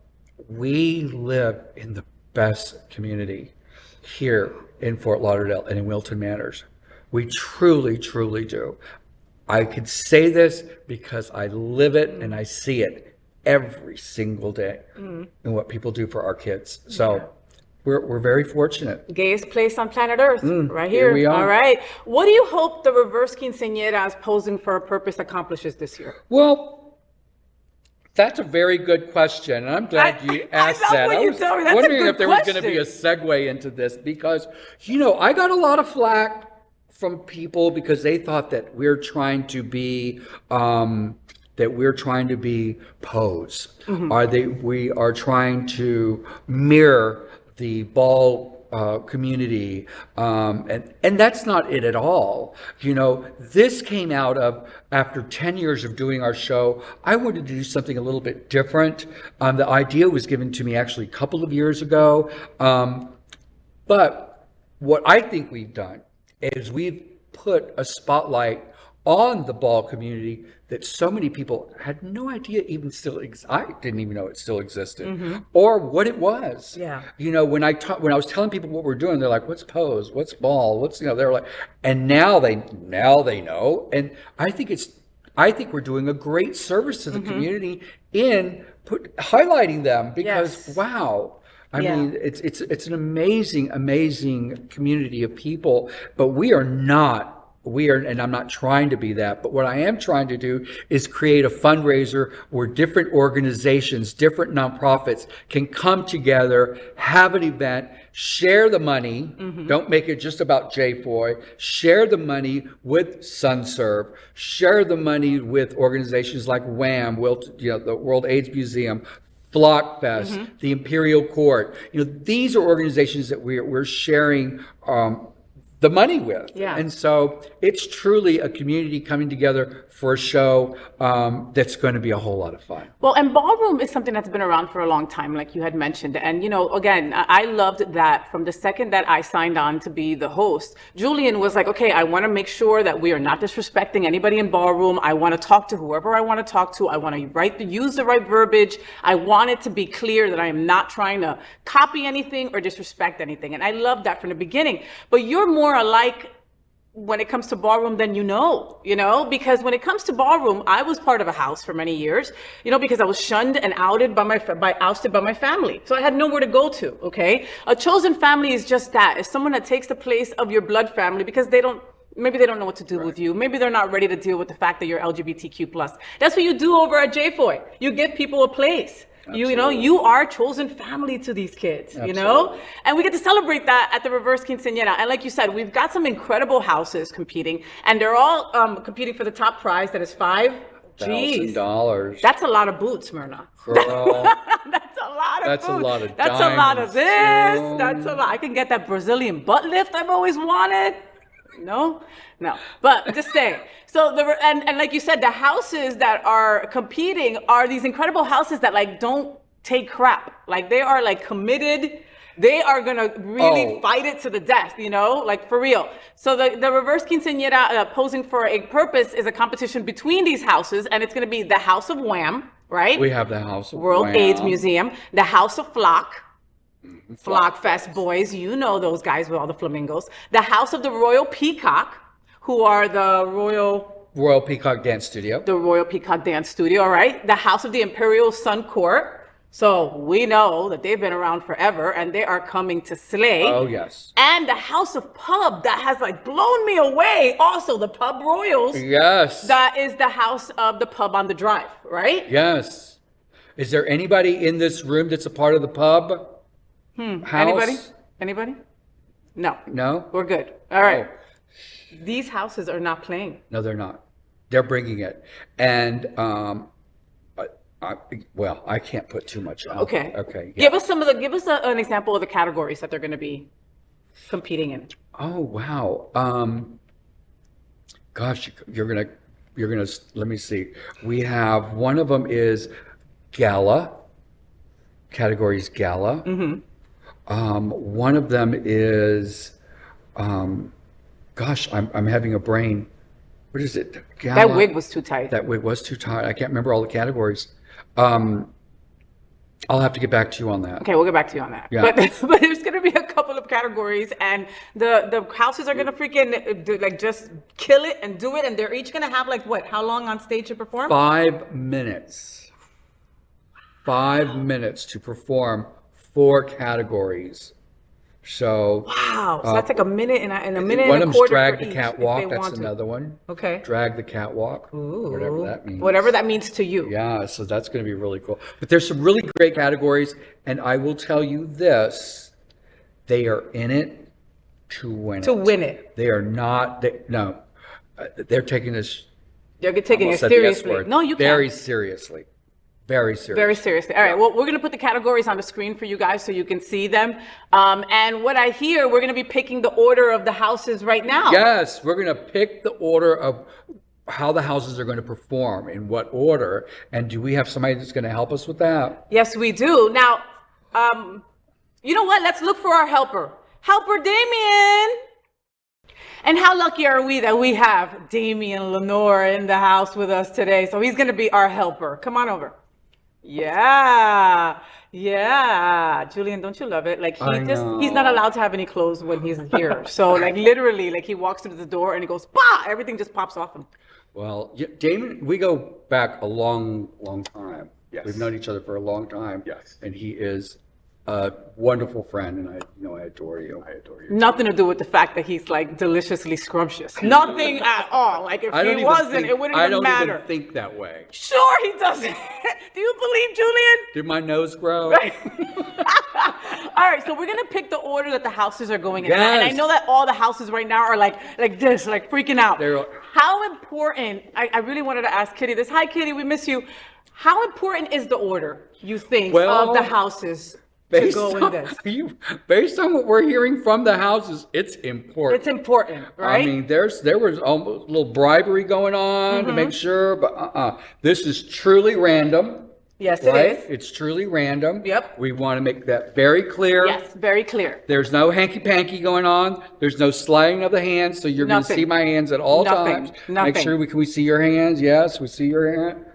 we live in the best community here in Fort Lauderdale and in Wilton Manors. We truly, truly do. I could say this because I live it and I see it every single day in what people do for our kids. So we're very fortunate. Gayest place on planet Earth, right here. Here we are. All right. What do you hope the reverse quinceañeras posing for a purpose accomplishes this year? Well, that's a very good question, and I'm glad you asked that. I was wondering if there was going to be a segue into this because, I got a lot of flack from people because they thought that we're trying to be pose. We are trying to mirror the ball community, and that's not it at all. This came out of after 10 years of doing our show. I wanted to do something a little bit different. The idea was given to me actually a couple of years ago, but what I think we've done is we've put a spotlight on the ball community that so many people had no idea even still I didn't even know it still existed or what it was. Yeah. When I was telling people what we're doing, they're like, "What's pose? What's ball? What's?" They're like, and now they know. And I think we're doing a great service to the community in highlighting them because wow. I mean, it's an amazing community of people, but we are, and I'm not trying to be that, but what I am trying to do is create a fundraiser where different organizations, different nonprofits can come together, have an event, share the money. Don't make it just about JFOY. Share the money with SunServe. Share the money with organizations like WHAM, the World AIDS Museum, Flock Fest, the Imperial Court. These are organizations that we're sharing the money with. Yeah. And so it's truly a community coming together for a show that's going to be a whole lot of fun. Well, and ballroom is something that's been around for a long time, like you had mentioned. And, again, I loved that from the second that I signed on to be the host, Julian was like, okay, I want to make sure that we are not disrespecting anybody in ballroom. I want to talk to whoever I want to talk to. I want to use the right verbiage. I want it to be clear that I am not trying to copy anything or disrespect anything. And I loved that from the beginning. But you're more alike when it comes to ballroom than because when it comes to ballroom, I was part of a house for many years, because I was shunned and ousted by my family. So I had nowhere to go to, okay? A chosen family is just that. It's someone that takes the place of your blood family because maybe they don't know what to do with you. Maybe they're not ready to deal with the fact that you're LGBTQ+. That's what you do over at JFOY. You give people a place. Absolutely. You are chosen family to these kids, Absolutely. And we get to celebrate that at the reverse quinceañera. And like you said, we've got some incredible houses competing, and they're all competing for the top prize that is $5,000. That's a lot of boots, Myrna. Girl, That's a lot of that's boots. a lot of That's a lot of this. diamonds, That's a lot. I can get that Brazilian butt lift I've always wanted. No, but just saying. So and like you said, the houses that are competing are these incredible houses that don't take crap. They are committed. They are gonna really fight it to the death, for real. So the reverse quinceañera posing for a purpose is a competition between these houses, and it's gonna be the House of WHAM, right? we have the House of World Wham. AIDS Museum, the House of Flock. Flock Fest boys, those guys with all the flamingos. The House of the Royal Peacock, who are the Royal Peacock Dance Studio. The Royal Peacock Dance Studio, all right? The House of the Imperial Sun Court. So we know that they've been around forever and they are coming to slay. Oh, yes. And the House of Pub that has blown me away. Also, the Pub Royals. Yes. That is the House of the Pub on the Drive, right? Yes. Is there anybody in this room that's a part of the pub? House? Anybody? No. No? We're good. All right. Oh. These houses are not playing. No, they're not. They're bringing it. And, I can't put too much on. Okay. Okay. Yeah. Give us an example of the categories that they're going to be competing in. Oh, wow. Gosh, you're going to, let me see. We have, one of them is gala. Categories gala. One of them is, I'm having a brain what is it? That wig was too tight. That wig was too tight. I can't remember all the categories. I'll have to get back to you on that. Okay, we'll get back to you on that. Yeah. But there's going to be a couple of categories, and the houses are going to freaking like just kill it and do it, and they're each going to have like what? How long on stage to perform? 5 minutes. 5 minutes to perform 4 categories. So wow, so that's like a minute and a minute one and a of them's quarter drag for the each, catwalk. if they That's want to. another one. Okay. Drag the catwalk. Ooh. Whatever that means. Whatever that means to you. Yeah, so that's going to be really cool. But there's some really great categories, and I will tell you this: they are in it to win it. To win it. They are not. They're taking this. They're taking it almost said the S seriously. word. No, you very can't. seriously. Very seriously. Very seriously. All right. Well, we're going to put the categories on the screen for you guys so you can see them. And what I hear, we're going to be picking the order of the houses right now. Yes, we're going to pick the order of how the houses are going to perform, in what order. And do we have somebody that's going to help us with that? Yes, we do. Now, you know what? Let's look for our helper. Helper Damien. And how lucky are we that we have Damien Lenore in the house with us today? So he's going to be our helper. Come on over. Yeah. Julian, don't you love it? Like he's not allowed to have any clothes when he's here. So like literally, like he walks through the door and he goes, bah! Everything just pops off him. Well, Damon, we go back a long, long time. Yes. We've known each other for a long time. Yes. And he is a wonderful friend, and I adore you. I adore you. Nothing to do with the fact that he's like deliciously scrumptious. Nothing at all. Like if he wasn't, it wouldn't even matter. I don't even think that way. Sure he doesn't. Do you believe Julian? Did my nose grow? Right. All right, so we're gonna pick the order that the houses are going in. Yes. And I know that all the houses right now are like this, like freaking out. How important, I really wanted to ask Kitty this. Hi Kitty, we miss you. How important is the order, you think, of the houses? Based on what we're hearing from the houses, it's important. It's important, right? I mean, there was almost a little bribery going on to make sure, but this is truly random. Yes, right? It is. It's truly random. Yep. We want to make that very clear. Yes, very clear. There's no hanky-panky going on. There's no sliding of the hands, so you're going to see my hands at all times. Make sure we see your hands. Yes, we see your hand.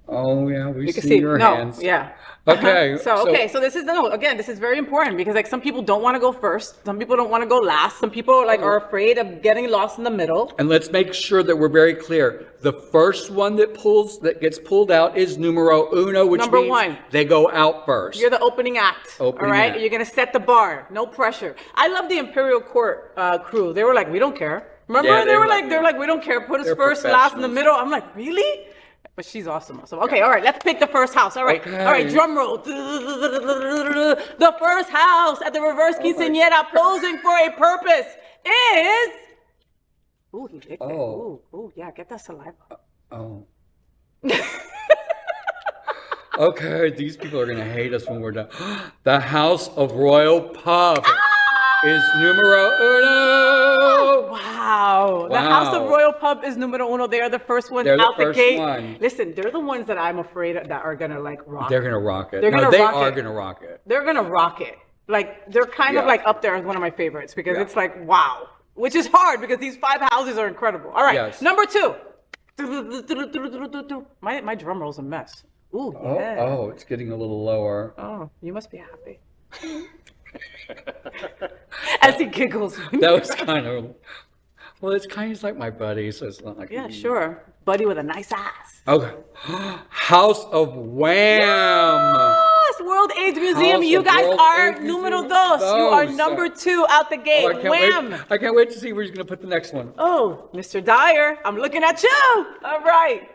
Oh, yeah, we see your hands. Yeah. Okay. So this is very important because like some people don't want to go first. Some people don't want to go last. Some people are afraid of getting lost in the middle. And let's make sure that we're very clear. The first one that gets pulled out is numero uno, which Number means one. They go out first. You're the opening act. All right. You're gonna set the bar. No pressure. I love the Imperial Court crew. They were like, we don't care. Remember? Yeah, they're like, we don't care. Put us first, last, in the middle. I'm like, really? But she's awesome. So, okay, all right, let's pick the first house. All right, all right, drum roll. The first house at the reverse quinceanera posing for a purpose is... Ooh, he licked it. Ooh, yeah, get that saliva. Oh. Okay, these people are going to hate us when we're done. The House of Royal Pub is numero uno. Wow. The House of Royal Pub is numero uno. They are the first ones out the gate. Listen, they're the ones that I'm afraid that are going to like rock. They're going to rock it. They are going to rock it. They're going to rock it. Like, they're kind of like up there as one of my favorites because it's like, wow. Which is hard because these 5 houses are incredible. All right, number 2. My drum roll's a mess. Ooh, yeah. Oh, it's getting a little lower. Oh, you must be happy. As he giggles. That was kind of... Well, it's kind of like my buddy, so it's not like... Yeah, sure. Buddy with a nice ass. Okay. House of Wham! Yes! World AIDS Museum. You guys are numero dos. You are number 2 out the gate. Wham! I can't wait to see where he's going to put the next one. Oh, Mr. Dyer, I'm looking at you. All right.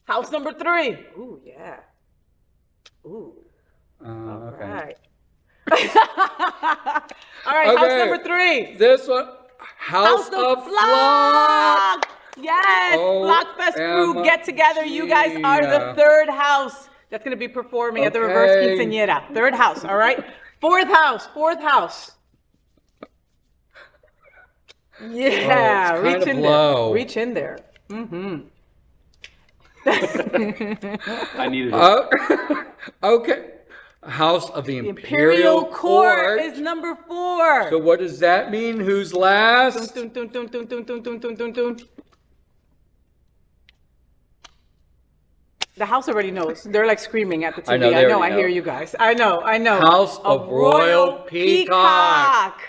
House number 3. Ooh, yeah. Ooh. Okay. Right. All right, house number 3. This one, House of Flock. Yes, Flockfest crew, get together. You guys are the 3rd house that's going to be performing at the reverse quinceañera. 3rd house, all right? 4th house. Yeah, reach in there. Reach in there. Mm-hmm. I needed it. Okay. House of the Imperial Court is number 4. So what does that mean? Who's last? The house already knows. They're like screaming at the TV. I know, I hear you guys. I know. House of Royal Peacock.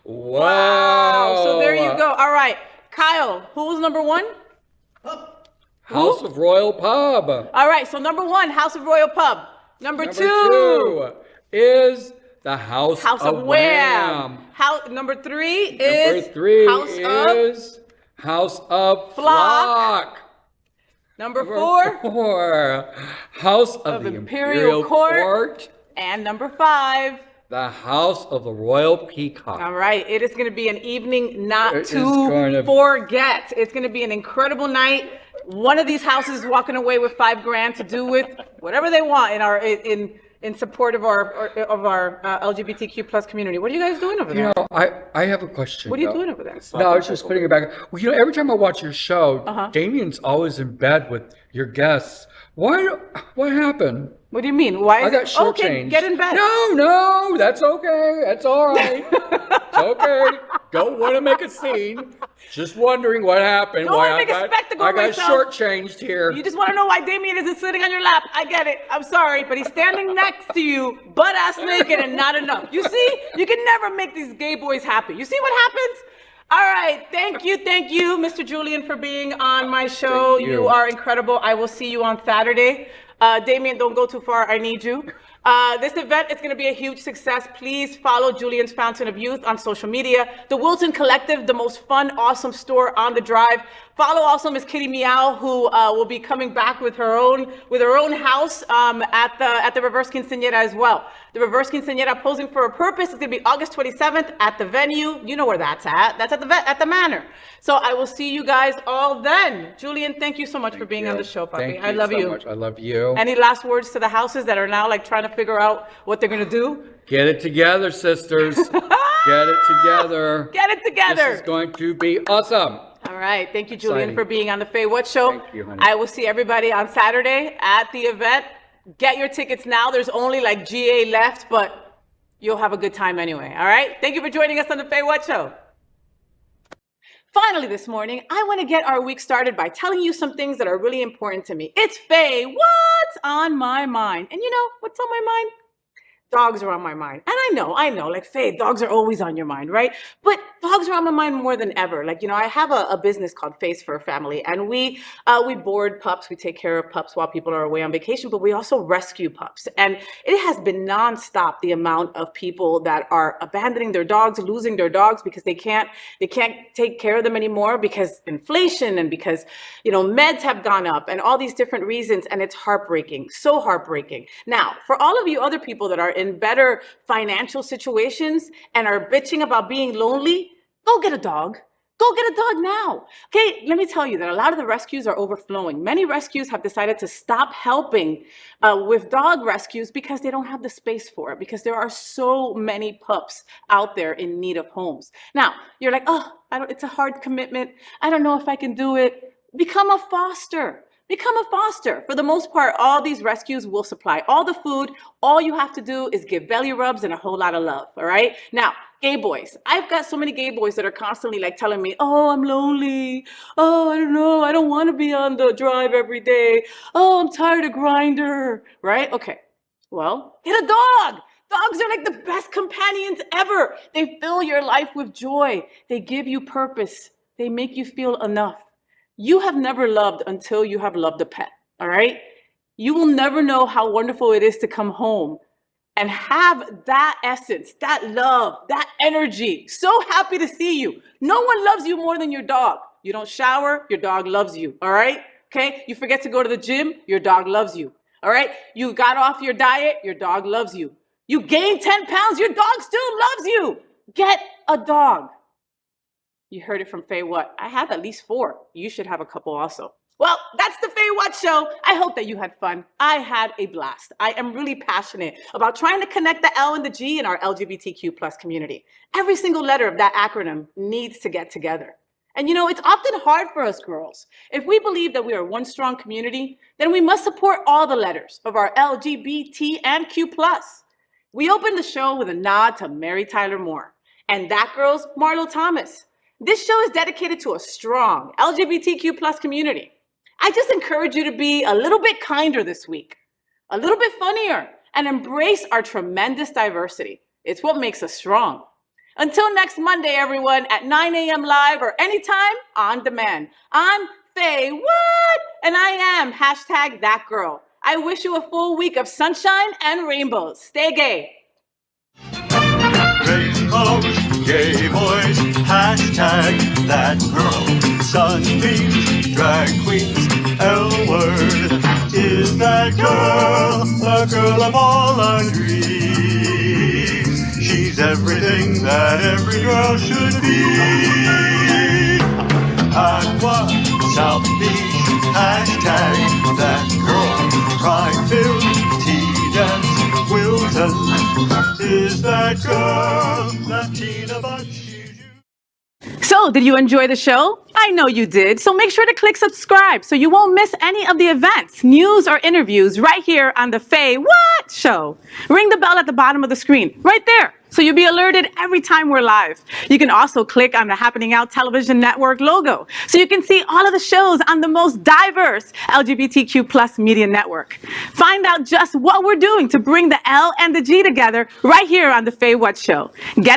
Wow. So there you go. All right. Kyle, who was number one? House of Royal Pub. All right. So number one, House of Royal Pub. Number two is the House of Wham. Number three is House of Flock. Number four, House of the Imperial Court. And number five, the House of the Royal Peacock. All right. It is going to be an evening not to forget. It's going to be an incredible night. One of these houses is walking away with $5,000 to do with whatever they want in support of our LGBTQ plus community. What are you guys doing over there? I have a question. What are you doing over there? No, I was just putting it back. Well, every time I watch your show, Damien's always in bed with your guests. Why? What happened? What do you mean? Why? I got shortchanged. Okay, get in bed. No, that's okay. That's all right. It's okay. Don't want to make a scene. Just wondering what happened. Don't want to make a spectacle of myself. I got shortchanged here. You just want to know why Damien isn't sitting on your lap. I get it. I'm sorry, but he's standing next to you, butt-ass naked and not enough. You see? You can never make these gay boys happy. You see what happens? All right. Thank you, Mr. Julian, for being on my show. You are incredible. I will see you on Saturday. Damien, don't go too far. I need you. This event is going to be a huge success. Please follow Julian's Fountain of Youth on social media. The Wilton Collective, the most fun, awesome store on the drive. Follow also Miss Kitty Meow, who will be coming back with her own house at the Reverse Quinceanera as well. The Reverse Quinceanera, Posing for a Purpose, is going to be August 27th at the venue. You know where that's at. That's at the Manor. So I will see you guys all then. Julian, thank you so much for being on the show, puppy. I love you. Much. I love you. Any last words to the houses that are now like trying to figure out what they're going to do? Get it together, sisters. Get it together. Get it together. This is going to be awesome. All right. Thank you, Julian, for being on the FayWhat show. Thank you, honey. I will see everybody on Saturday at the event. Get your tickets now. There's only like GA left, but you'll have a good time anyway. All right. Thank you for joining us on the FayWhat show. Finally, this morning, I want to get our week started by telling you some things that are really important to me. It's Faye, what's on my mind? And you know what's on my mind? Dogs are on my mind. And I know, like Faye, dogs are always on your mind, right? But dogs are on my mind more than ever. Like, I have a business called Face for a Family, and we board pups. We take care of pups while people are away on vacation, but we also rescue pups. And it has been nonstop, the amount of people that are abandoning their dogs, losing their dogs because they can't take care of them anymore because inflation and because, meds have gone up and all these different reasons. And it's heartbreaking, so heartbreaking. Now, for all of you other people that are in better financial situations and are bitching about being lonely, go get a dog. Go get a dog now. Okay, let me tell you that a lot of the rescues are overflowing. Many rescues have decided to stop helping with dog rescues because they don't have the space for it, because there are so many pups out there in need of homes. Now, you're like, it's a hard commitment. I don't know if I can do it. Become a foster. Become a foster. For the most part, all these rescues will supply all the food. All you have to do is give belly rubs and a whole lot of love, all right? Now, gay boys. I've got so many gay boys that are constantly like telling me, oh, I'm lonely. Oh, I don't know. I don't want to be on the drive every day. Oh, I'm tired of Grindr, right? Okay, well, get a dog. Dogs are like the best companions ever. They fill your life with joy. They give you purpose. They make you feel enough. You have never loved until you have loved a pet, all right? You will never know how wonderful it is to come home and have that essence, that love, that energy. So happy to see you. No one loves you more than your dog. You don't shower, your dog loves you, all right? Okay? You forget to go to the gym, your dog loves you, all right? You got off your diet, your dog loves you. You gained 10 pounds, your dog still loves you. Get a dog. You heard it from FayWhat. I have at least 4. You should have a couple also. Well, that's the FayWhat show. I hope that you had fun. I had a blast. I am really passionate about trying to connect the L and the G in our LGBTQ plus community. Every single letter of that acronym needs to get together. And it's often hard for us girls. If we believe that we are one strong community, then we must support all the letters of our LGBT and Q+. We opened the show with a nod to Mary Tyler Moore, and that girl's Marlo Thomas. This show is dedicated to a strong LGBTQ plus community. I just encourage you to be a little bit kinder this week, a little bit funnier, and embrace our tremendous diversity. It's what makes us strong. Until next Monday, everyone, at 9 a.m. live or anytime on demand. I'm FayWhat, and I am #thatgirl. I wish you a full week of sunshine and rainbows. Stay gay. Rainbows, gay boys, #that girl. Sunbeams, drag queens, L-word. Is that girl the girl of all our dreams? She's everything that every girl should be. Aqua, South Beach, #that girl. Pride-filled, tea dance, Wilton. Is that girl Latina but she's you? So, did you enjoy the show? I know you did. So make sure to click subscribe so you won't miss any of the events, news, or interviews right here on the FayWhat show. Ring the bell at the bottom of the screen, right there, so you'll be alerted every time we're live. You can also click on the Happening Out Television Network logo so you can see all of the shows on the most diverse LGBTQ+ media network. Find out just what we're doing to bring the L and the G together right here on the FayWhat show. Get